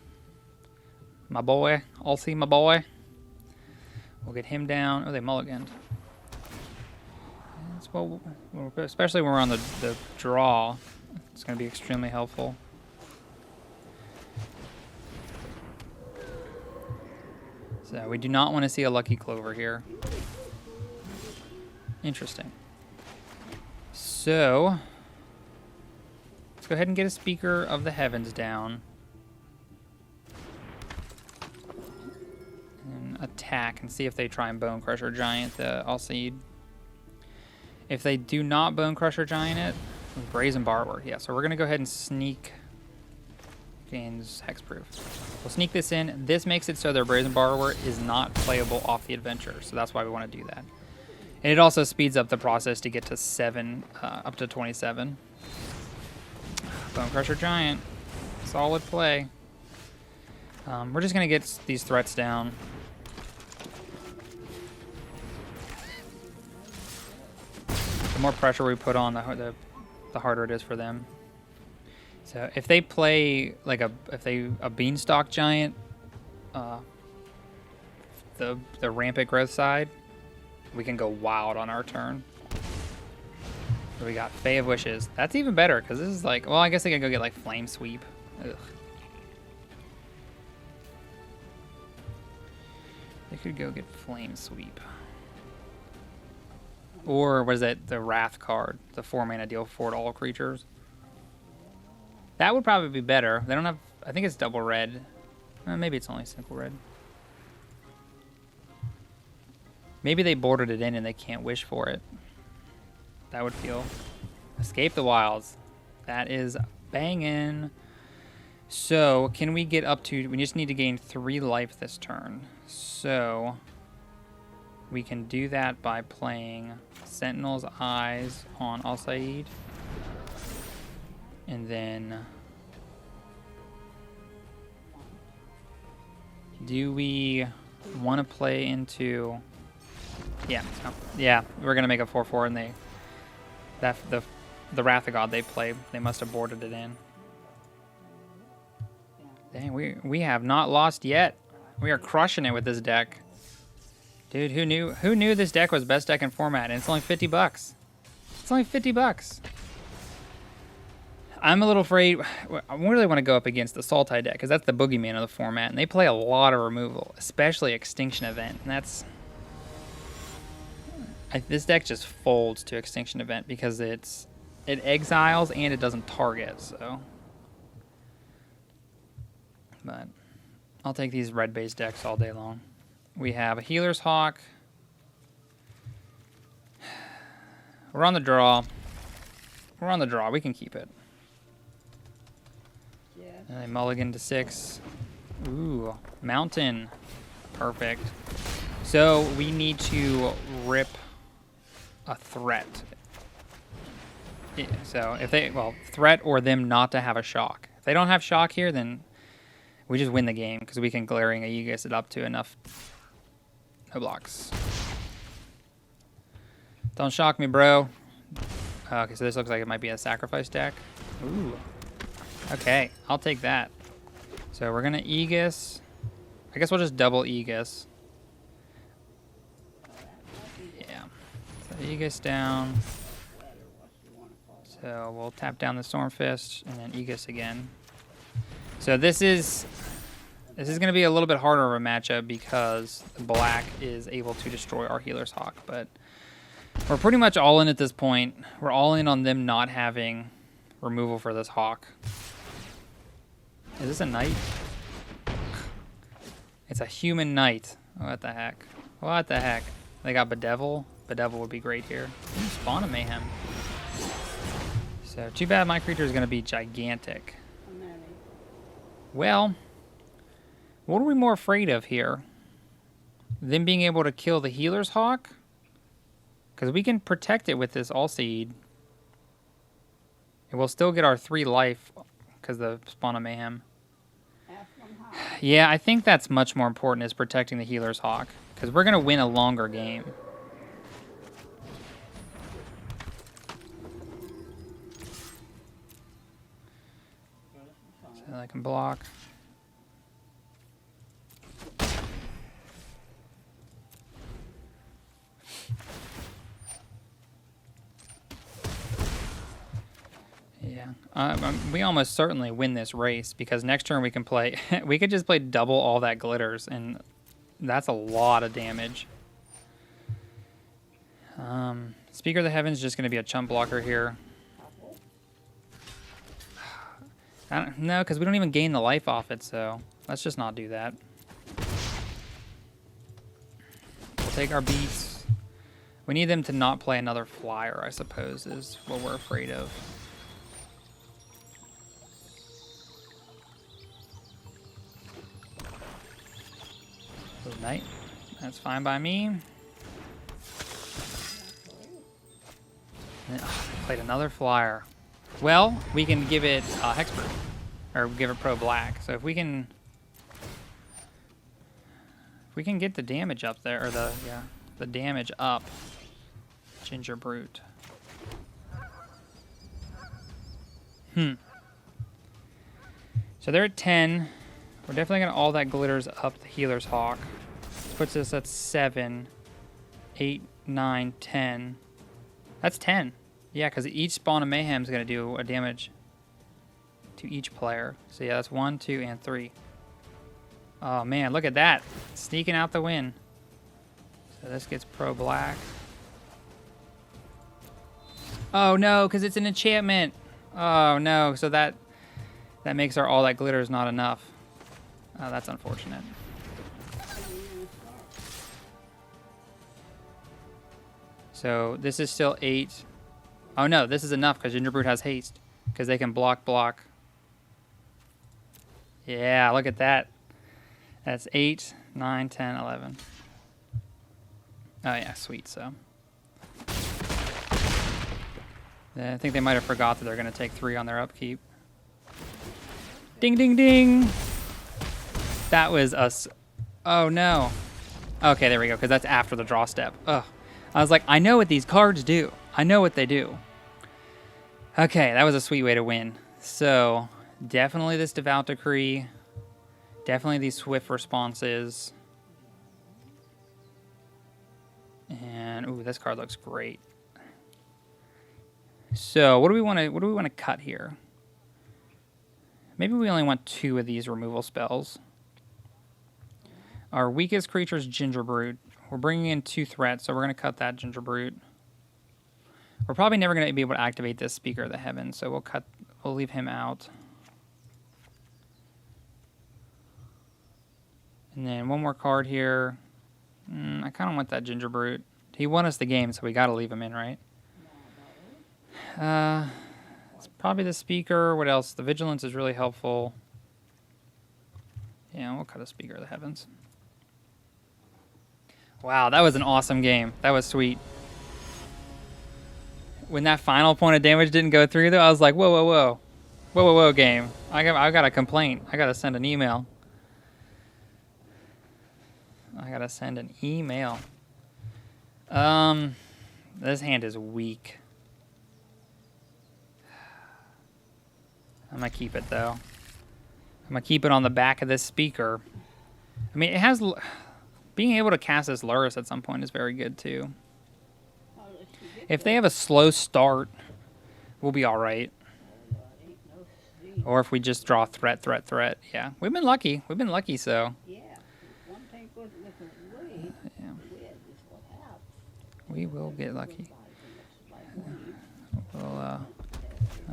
my boy. Alseid, my boy. We'll get him down. Oh, they mulliganed. Well, especially when we're on the draw, it's going to be extremely helpful. So we do not want to see a Lucky Clover here. Interesting. So let's go ahead and get a Speaker of the Heavens down. And attack and see if they try and Bone Crusher Giant the Alseid. If they do not Bone Crusher Giant it, Brazen Borrower. Yeah, so we're going to go ahead and sneak. Gains Hexproof. We'll sneak this in. This makes it so their Brazen Borrower is not playable off the adventure, so that's why we want to do that. And it also speeds up the process to get to 7, up to 27. Bone Crusher Giant. Solid play. We're just going to get these threats down. The more pressure we put on, the harder it is for them. So if they play like a Beanstalk Giant, the Rampant Growth side, we can go wild on our turn. So we got Fae of Wishes. That's even better because this is like, well, I guess they can go get like Flame Sweep. Ugh. They could go get Flame Sweep. Or what is that? The Wrath card, the 4-mana deal 4 to all creatures. That would probably be better. They don't have. I think it's double red. Maybe it's only single red. Maybe they boarded it in and they can't wish for it. That would feel. Escape the Wilds. That is banging. So can we get up to? We just need to gain 3 life this turn. So we can do that by playing Sentinel's Eyes on Alseid. And then do we want to play into yeah, we're gonna make a 4/4 and the Wrath of God they play, they must have boarded it in. Dang, we have not lost yet. We are crushing it with this deck. Dude, who knew this deck was best deck in format and it's only $50. It's only $50. I'm a little afraid. I really want to go up against the Sultai deck because that's the boogeyman of the format, and they play a lot of removal, especially Extinction Event. And this deck just folds to Extinction Event because it exiles and it doesn't target. So, but I'll take these red-based decks all day long. We have a Healer's Hawk. We're on the draw. We're on the draw. We can keep it. And they mulligan to 6. Ooh, Mountain. Perfect. So we need to rip a threat. Yeah, so if threat or them not to have a shock. If they don't have shock here, then we just win the game because we can Glaring Aegis it up to enough. No blocks. Don't shock me, bro. Okay, so this looks like it might be a sacrifice deck. Ooh. Okay, I'll take that. So we're going to Aegis. I guess we'll just double Aegis. Yeah. So Aegis down. So we'll tap down the Stormfist and then Aegis again. So this is going to be a little bit harder of a matchup because black is able to destroy our Healer's Hawk. But we're pretty much all in at this point. We're all in on them not having removal for this Hawk. Is this a knight? It's a human knight. What the heck? What the heck? They got Bedevil. Bedevil would be great here. Ooh, Spawn of Mayhem. So too bad my creature is going to be gigantic. Well, what are we more afraid of here? Them being able to kill the Healer's Hawk? Because we can protect it with this Alseid. And we'll still get our 3 life because of the Spawn of Mayhem. Yeah, I think that's much more important is protecting the Healer's Hawk. Because we're going to win a longer game. So I can block. Yeah, we almost certainly win this race because next turn we can play, we could just play double all that glitters and that's a lot of damage. Speaker of the Heavens is just going to be a chump blocker here. No, because we don't even gain the life off it, so let's just not do that. We'll take our beats. We need them to not play another flyer, I suppose, is what we're afraid of. Good night. That's fine by me. Played another flyer. Well, we can give it Hexproof, or give it Pro Black. So if we can get the damage up there, or the damage up, Gingerbrute. So they're at 10. We're definitely gonna all that glitters up the Healer's Hawk. This puts us at 7, 8, 9, 10. That's 10. Yeah, because each Spawn of Mayhem is going to do a damage to each player. So yeah, that's 1, 2, and 3. Oh man, look at that. Sneaking out the win. So this gets Pro Black. Oh no, because it's an enchantment. Oh no, so that makes our all that glitters not enough. Oh, that's unfortunate. So this is still 8. Oh no, this is enough because Gingerbrute has haste. Because they can block. Yeah, look at that. That's 8, 9, 10, 11. Oh yeah, sweet, so. I think they might have forgot that they're going to take 3 on their upkeep. Ding, ding, ding! That was us. Oh no. Okay, there we go, because that's after the draw step. Ugh. I was like, I know what these cards do. I know what they do. Okay, that was a sweet way to win. So, definitely this Devout Decree. Definitely these swift responses. And ooh, this card looks great. So, what do we want to cut here? Maybe we only want 2 of these removal spells. Our weakest creature is Gingerbrute. We're bringing in 2 threats, so we're going to cut that Gingerbrute. We're probably never going to be able to activate this Speaker of the Heavens, so we'll leave him out. And then one more card here. I kind of want that Gingerbrute. He won us the game, so we got to leave him in, right? It's probably the Speaker. What else? The Vigilance is really helpful. Yeah, we'll cut a Speaker of the Heavens. Wow, that was an awesome game. That was sweet. When that final point of damage didn't go through, though, I was like, whoa, game. I got a complaint. I got to send an email. This hand is weak. I'm going to keep it, though. I'm going to keep it on the back of this Speaker. I mean, it has... Being able to cast this Lurrus at some point is very good, too. If they have a slow start, we'll be all right. Or if we just draw threat. Yeah, we've been lucky. So. Yeah. We will get lucky.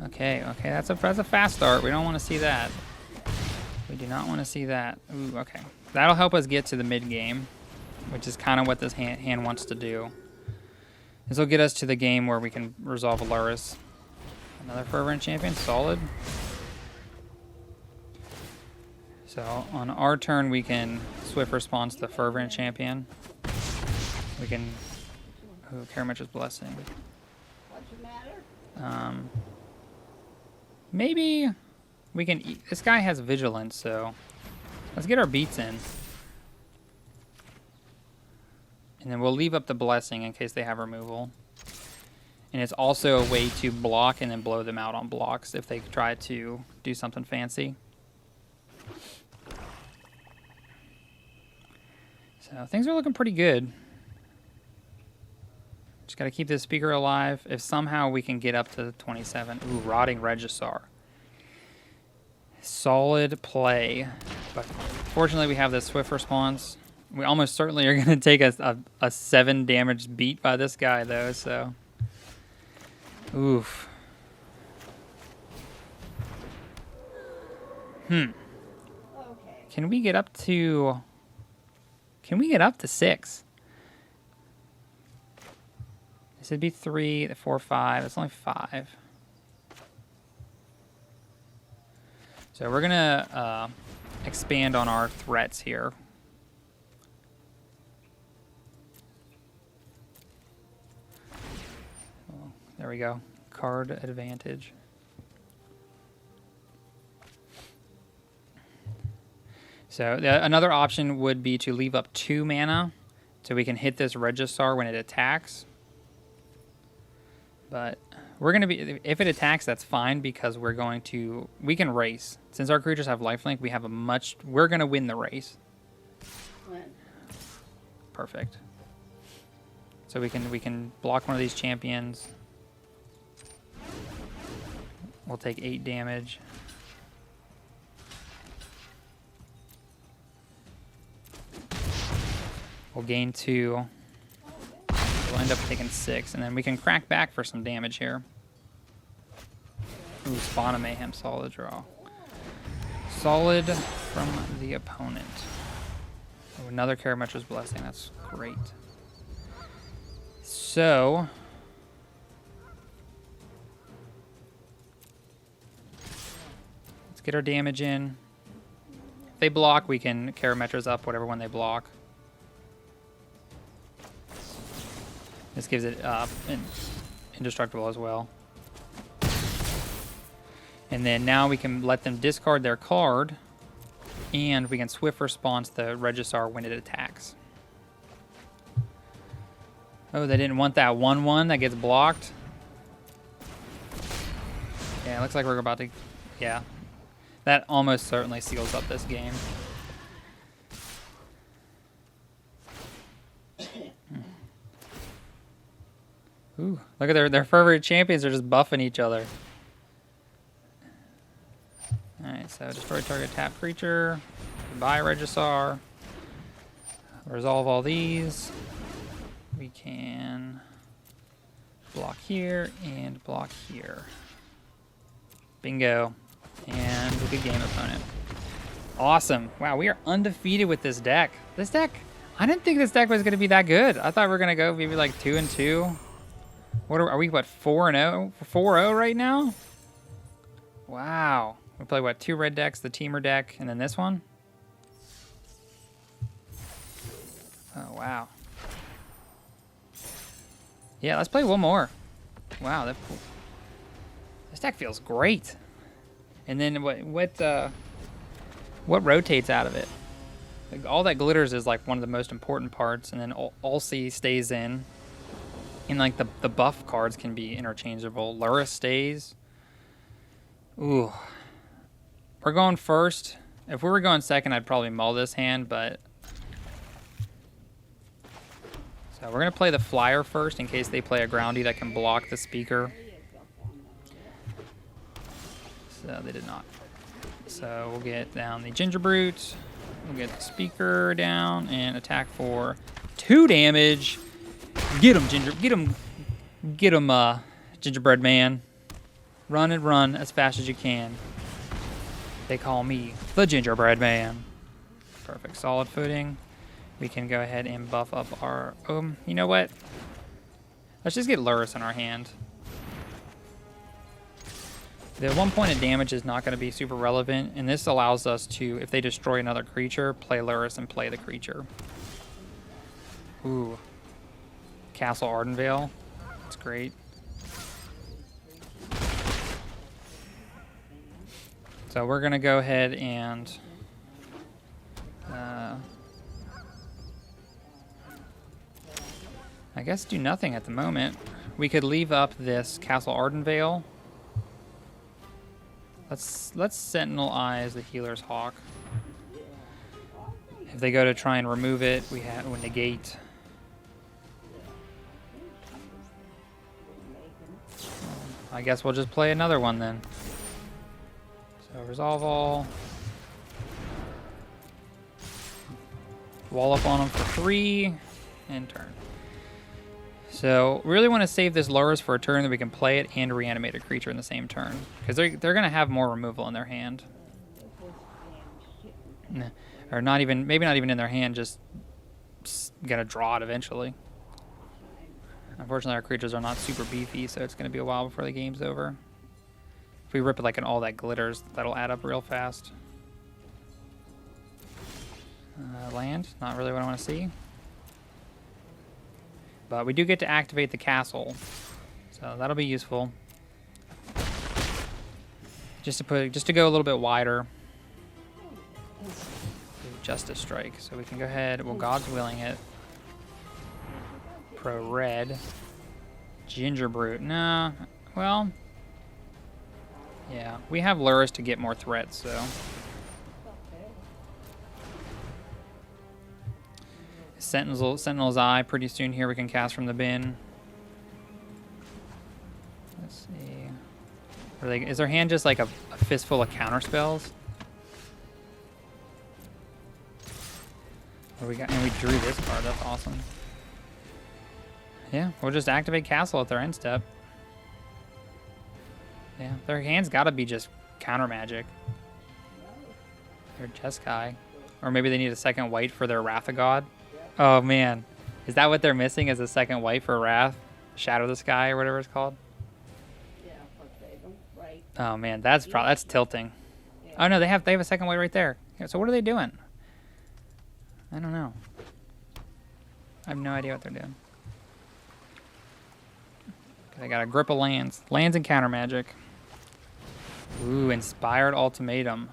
Okay. That's a fast start. We don't want to see that. We do not want to see that. Ooh, okay. That'll help us get to the mid game, which is kind of what this hand wants to do. This will get us to the game where we can resolve a Lurrus. Another Fervent Champion, solid. So on our turn, we can swift response the Fervent Champion. We can... Ooh, Karametra's Blessing. Maybe we can eat... This guy has Vigilance, so let's get our beats in. And then we'll leave up the Blessing in case they have removal. And it's also a way to block and then blow them out on blocks if they try to do something fancy. So things are looking pretty good. Just got to keep this speaker alive. If somehow we can get up to 27. Ooh, Rotting Regisaur. Solid play. But fortunately, we have this swift response. We almost certainly are going to take a 7 damage beat by this guy, though, so... Oof. Can we get up to... Can we get up to 6? This would be 3, 4, 5. It's only 5. So we're going to expand on our threats here. There we go. Card advantage. So another option would be to leave up 2 mana so we can hit this Regisaur when it attacks. But we're going to be... If it attacks, that's fine because we're going to... We can race. Since our creatures have lifelink, we have a much... We're going to win the race. When? Perfect. So we can block one of these champions. We'll take 8 damage. We'll gain 2. We'll end up taking 6, and then we can crack back for some damage here. Ooh, Spawn of Mayhem, solid draw. Solid from the opponent. Oh, another Karametra's Blessing, that's great. So... Let's get our damage in. If they block, we can Karametra's up whatever one they block. This gives it indestructible as well. And then now we can let them discard their card, and we can swift response the Regisaur when it attacks. Oh, they didn't want that 1/1 that gets blocked. Yeah, it looks like we're about to... Yeah. That almost certainly seals up this game. Ooh, look at their favorite champions are just buffing each other. Alright, so destroy target tap creature. Goodbye, Regisaur. Resolve all these. We can block here and block here. Bingo. And a good game, opponent. Awesome. Wow, we are undefeated with this deck. This deck, I didn't think this deck was going to be that good. I thought we were going to go maybe like 2-2. What are we, what, 4-0? 4-0 right now? Wow. We play, what, 2 red decks, the teamer deck, and then this one? Oh, wow. Yeah, let's play one more. Wow, this deck feels great. And then what rotates out of it? Like, all that glitters is like one of the most important parts, and then Alseid stays in. And like the buff cards can be interchangeable. Lurrus stays. Ooh. We're going first. If we were going second, I'd probably mull this hand, but... So we're going to play the flyer first in case they play a groundy that can block the speaker. So they did not. So we'll get down the Gingerbrute. We'll get the speaker down and attack for 2 damage. Get him, Gingerbread Man. Run and run as fast as you can. They call me the Gingerbread Man. Perfect, solid footing. We can go ahead and buff up our... you know what? Let's just get Lurrus in our hand. The 1 point of damage is not going to be super relevant, and this allows us to, if they destroy another creature, play Lurrus and play the creature. Ooh. Castle Ardenvale. That's great. So we're going to go ahead and... I guess do nothing at the moment. We could leave up this Castle Ardenvale. Let's Sentinel Eyes the Healer's Hawk. If they go to try and remove it, we negate. I guess we'll just play another one then. So resolve all. Wall up on them for 3 and turn. So really want to save this Lurrus for a turn that we can play it and reanimate a creature in the same turn. Because they're going to have more removal in their hand. Or not even, maybe not even in their hand, just going to draw it eventually. Unfortunately, our creatures are not super beefy, so it's going to be a while before the game's over. If we rip it like an all that glitters, that'll add up real fast. Land, not really what I want to see. But we do get to activate the castle, so that'll be useful. Just to go a little bit wider. Justice Strike, so we can go ahead. Well, God's willing it. Pro red. Gingerbrute. Nah. Well. Yeah, we have Lurrus to get more threats, so. Sentinel's Eye, pretty soon here we can cast from the bin. Let's see. Is their hand just like a fistful of counter spells? And we drew this card, that's awesome. Yeah, we'll just activate Castle at their end step. Yeah, their hand's gotta be just counter magic. Or Jeskai. Or maybe they need a second white for their Wrath of God. Oh man, is that what they're missing? Is a second white for Wrath, Shadow the Sky, or whatever it's called? Yeah, but they don't write. Oh man, that's tilting. Oh no, they have a second white right there. Yeah, so what are they doing? I don't know. I have no idea what they're doing. They got a grip of lands and counter magic. Ooh, Inspired Ultimatum.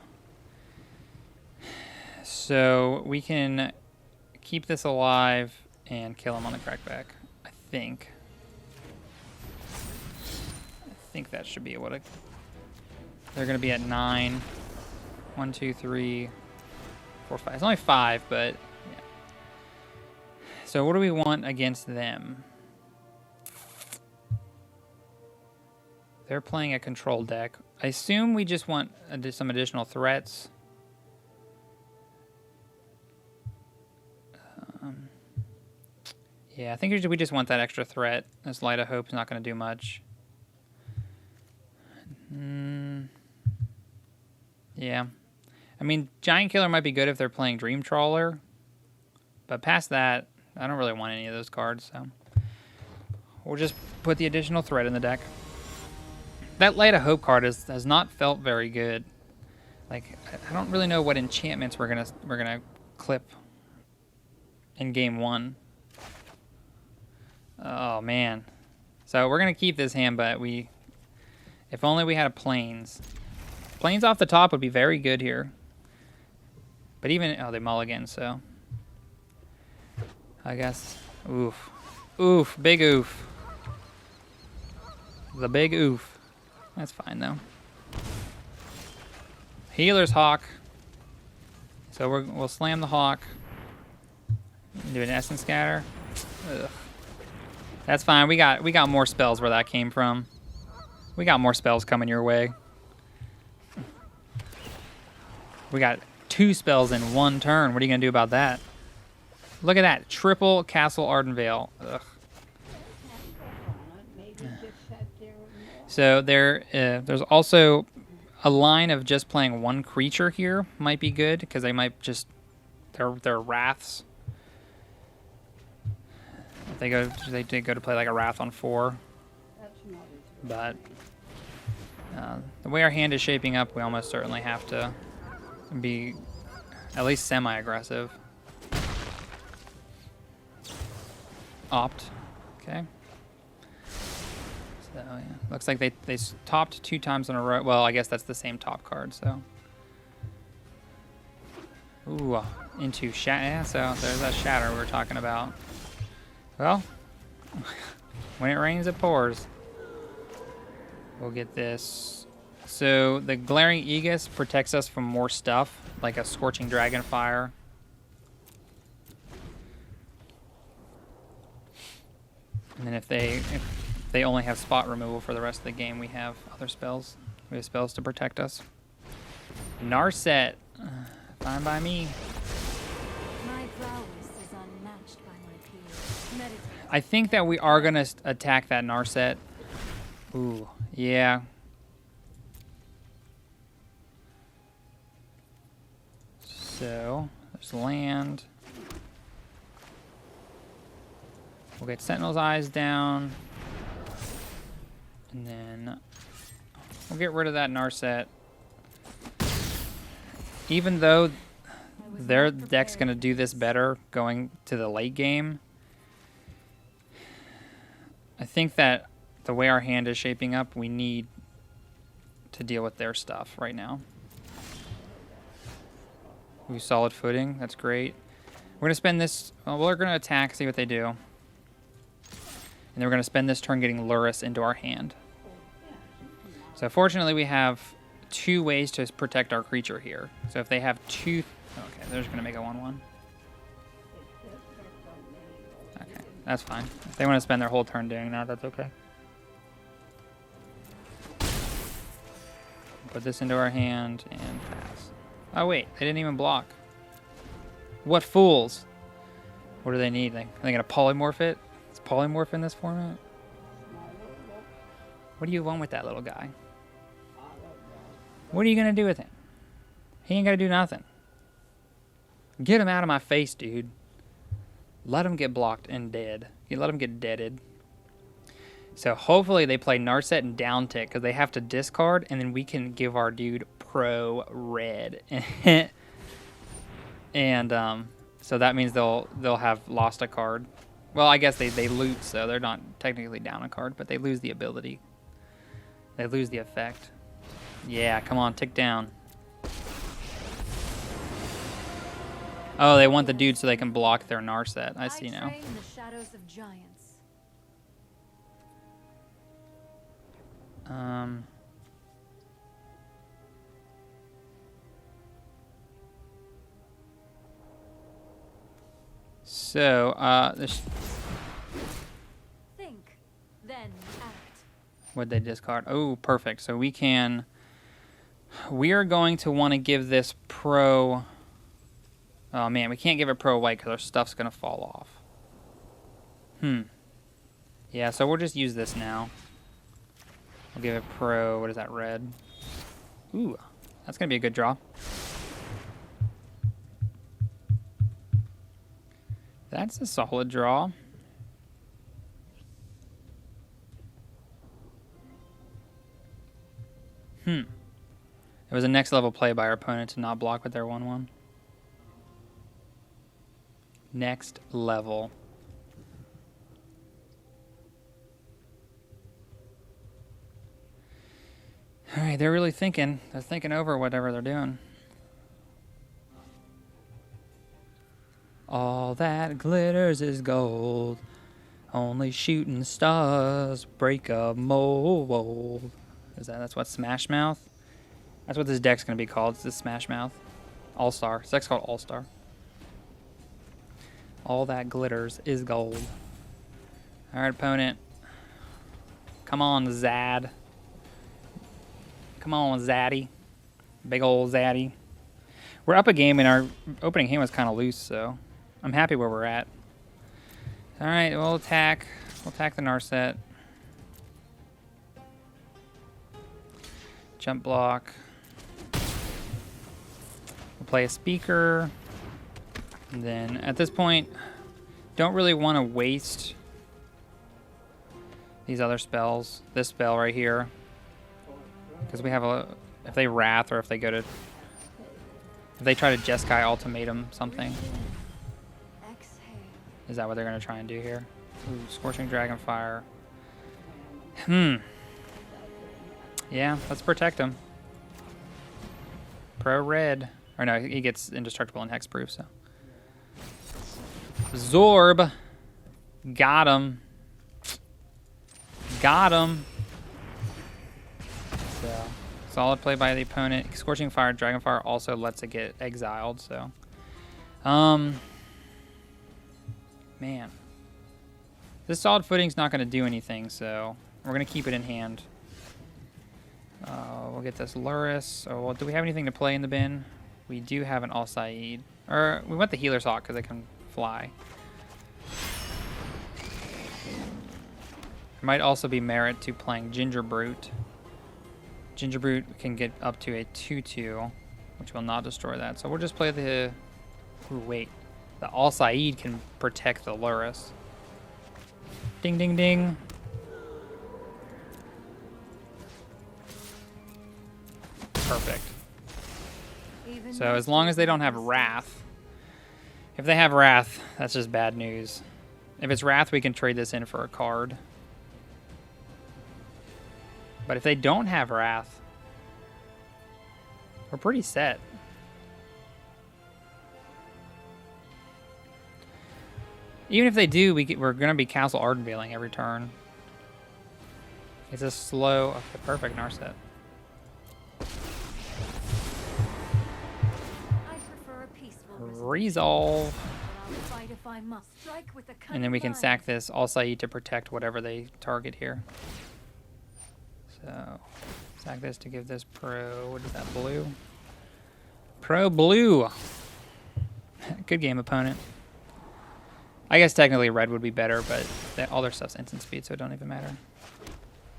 So we can keep this alive and kill him on the crackback, I think. I think that should be what it... They're going to be at 9. 1, 2, 3, 4, 5. It's only 5, but... Yeah. So what do we want against them? They're playing a control deck. I assume we just want some additional threats. Yeah, I think we just want that extra threat. This Light of Hope's not going to do much. Yeah. I mean, Giant Killer might be good if they're playing Dream Trawler. But past that, I don't really want any of those cards. So we'll just put the additional threat in the deck. That Light of Hope card has not felt very good. Like, I don't really know what enchantments we're gonna clip in game 1. Oh man. So we're gonna keep this hand, but if only we had a Plains. Plains off the top would be very good here. But even they mulligan, so I guess oof. Oof, big oof. The big oof. That's fine though. Healer's Hawk. So we'll slam the Hawk. Do an Essence Scatter. Ugh. That's fine. We got more spells where that came from. We got more spells coming your way. We got 2 spells in 1 turn. What are you gonna do about that? Look at that. Triple Castle Ardenvale. Ugh. So there's also a line of just playing 1 creature here might be good because they might just they're wraths. They go to play like a wrath on 4. But The way our hand is shaping up, we almost certainly have to be at least semi-aggressive. Opt. Okay. So, yeah. Looks like they topped 2 times in a row. Well, I guess that's the same top card, so. Ooh, into shatter. Yeah, so there's that shatter we were talking about. Well, when it rains, it pours. We'll get this. So the Glaring Aegis protects us from more stuff, like a Scorching Dragonfire. And then if they only have spot removal for the rest of the game, we have other spells. We have spells to protect us. Narset, fine by me. My prowess is unmatched by my peers. Meditate. I think that we are gonna attack that Narset. Ooh, yeah. So there's land. We'll get Sentinel's Eyes down. And then we'll get rid of that Narset. Even though their deck's going to do this better going to the late game, I think that the way our hand is shaping up, we need to deal with their stuff right now. Ooh, solid footing. That's great. We're going to spend this... Well, we're going to attack, see what they do. And then we're going to spend this turn getting Lurrus into our hand. So fortunately, we have 2 ways to protect our creature here. So if they have 2... Okay, they're just going to make a 1/1. Okay, that's fine. If they want to spend their whole turn doing that, that's okay. Put this into our hand and pass. Oh, wait. They didn't even block. What fools. What do they need? Are they going to polymorph it? Is polymorph in this format? What do you want with that little guy? What are you going to do with him? He ain't going to do nothing. Get him out of my face, dude. Let him get blocked and dead. You let him get deaded. So hopefully they play Narset and down tick because they have to discard, and then we can give our dude pro red. And so that means they'll have lost a card. Well, I guess they loot, so they're not technically down a card, but they lose the ability. They lose the effect. Yeah, come on, tick down. Oh, they want the dude so they can block their Narset. I see now. train in the shadows of giants. So, Think, then act. what'd they discard? Oh, perfect. So we are going to want to give this pro... Oh, man, we can't give it pro white because our stuff's going to fall off. Yeah, so we'll just use this now. We'll give it pro... What is that, red? Ooh, that's going to be a good draw. That's a solid draw. It was a next level play by our opponent to not block with their 1/1. Next level. All right, they're really thinking. They're thinking over whatever they're doing. All that glitters is gold. Only shooting stars break a mold. That's what Smash Mouth? That's what this deck's gonna be called. It's the Smash Mouth. All-Star. This deck's called All-Star. All that glitters is gold. Alright, opponent. Come on, Zad. Come on, Zaddy. Big old Zaddy. We're up a game and our opening hand was kind of loose, so I'm happy where we're at. Alright, we'll attack. We'll attack the Narset. Jump block. We'll play a speaker. And then at this point, don't really want to waste these other spells. This spell right here. Because we have a... If they Wrath or if they go to... If they try to Jeskai Ultimatum something. Exhale. Is that what they're going to try and do here? Ooh, Scorching Dragonfire. Yeah, let's protect him. Pro red. Or no, he gets indestructible and hexproof, so. Zorb. Got him. Got him. So, solid play by the opponent. Scorching Fire, Dragonfire also lets it get exiled, so. Man. This solid footing's not going to do anything, so we're going to keep it in hand. We'll get this Lurrus. Oh, well, do we have anything to play in the bin? We do have an Alseid. Or we want the Healer's Hawk because it can fly. There might also be merit to playing Gingerbrute. Gingerbrute can get up to a 2/2, which will not destroy that. So we'll just play the... Ooh, wait. The Alseid can protect the Lurrus. Ding, ding, ding. Perfect. So as long as they don't have Wrath. If they have Wrath, that's just bad news. If it's Wrath, we can trade this in for a card. But if they don't have Wrath, we're pretty set. Even if they do, we're going to be Castle Ardenvale every turn. It's a slow... Okay, perfect, Narset. Resolve. And then we can sack this Alseid to protect whatever they target here. So, sack this to give this pro... What is that, blue? Pro blue! Good game, opponent. I guess technically red would be better, but all their stuff's instant speed, so it don't even matter.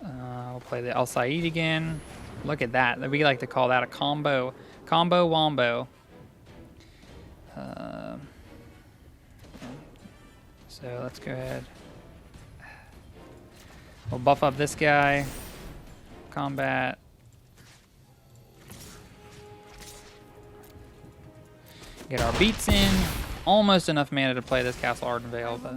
We'll play the Alseid again. Look at that. We like to call that a combo. Combo wombo. So let's go ahead. We'll buff up this guy. Combat. Get our beats in. Almost enough mana to play this Castle Ardenvale, but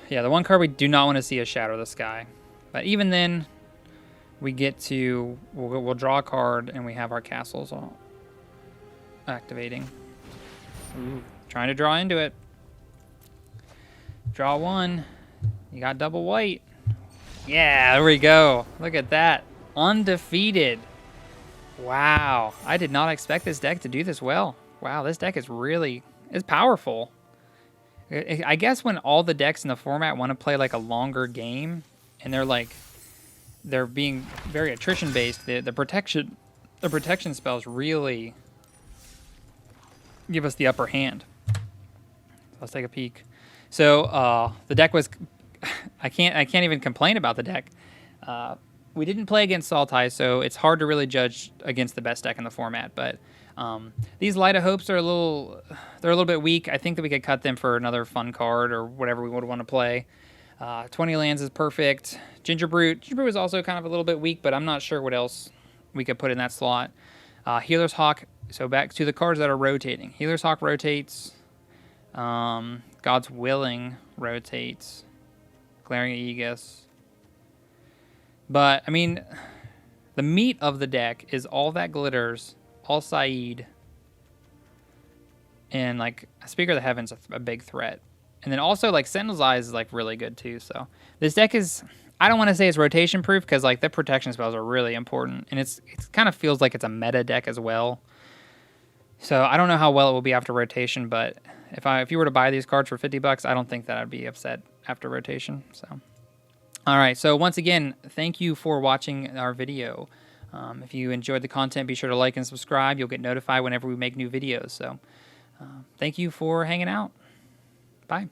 yeah, the one card we do not want to see is Shadow the Sky. But even then, we get to we'll draw a card and we have our castles all activating. Ooh, trying to draw into it. Draw one. You got double white. Yeah, there we go. Look at that. Undefeated. Wow. I did not expect this deck to do this well. Wow, this deck is really... It's powerful. I guess when all the decks in the format want to play like a longer game, and they're being very attrition-based, the protection spells really give us the upper hand. Let's take a peek. So the deck was... I can't even complain about the deck. We didn't play against Sultai, so it's hard to really judge against the best deck in the format. But these Light of Hopes are a little bit weak. I think that we could cut them for another fun card or whatever we would want to play. 20 lands is perfect. Gingerbrute is also kind of a little bit weak, but I'm not sure what else we could put in that slot. Healer's Hawk. So back to the cards that are rotating. Healer's Hawk rotates. God's Willing rotates. Glaring Aegis. But, I mean, the meat of the deck is all that glitters, Alseid, and, like, Speaker of the Heavens a big threat. And then also, like, Sentinel's Eyes is, like, really good, too. So, this deck is, I don't want to say it's rotation-proof, because, like, the protection spells are really important. And it kind of feels like it's a meta deck as well. So, I don't know how well it will be after rotation, but if you were to buy these cards for $50, I don't think that I'd be upset after rotation. So, all right. So once again, thank you for watching our video. If you enjoyed the content, be sure to like and subscribe. You'll get notified whenever we make new videos. So, thank you for hanging out. Bye.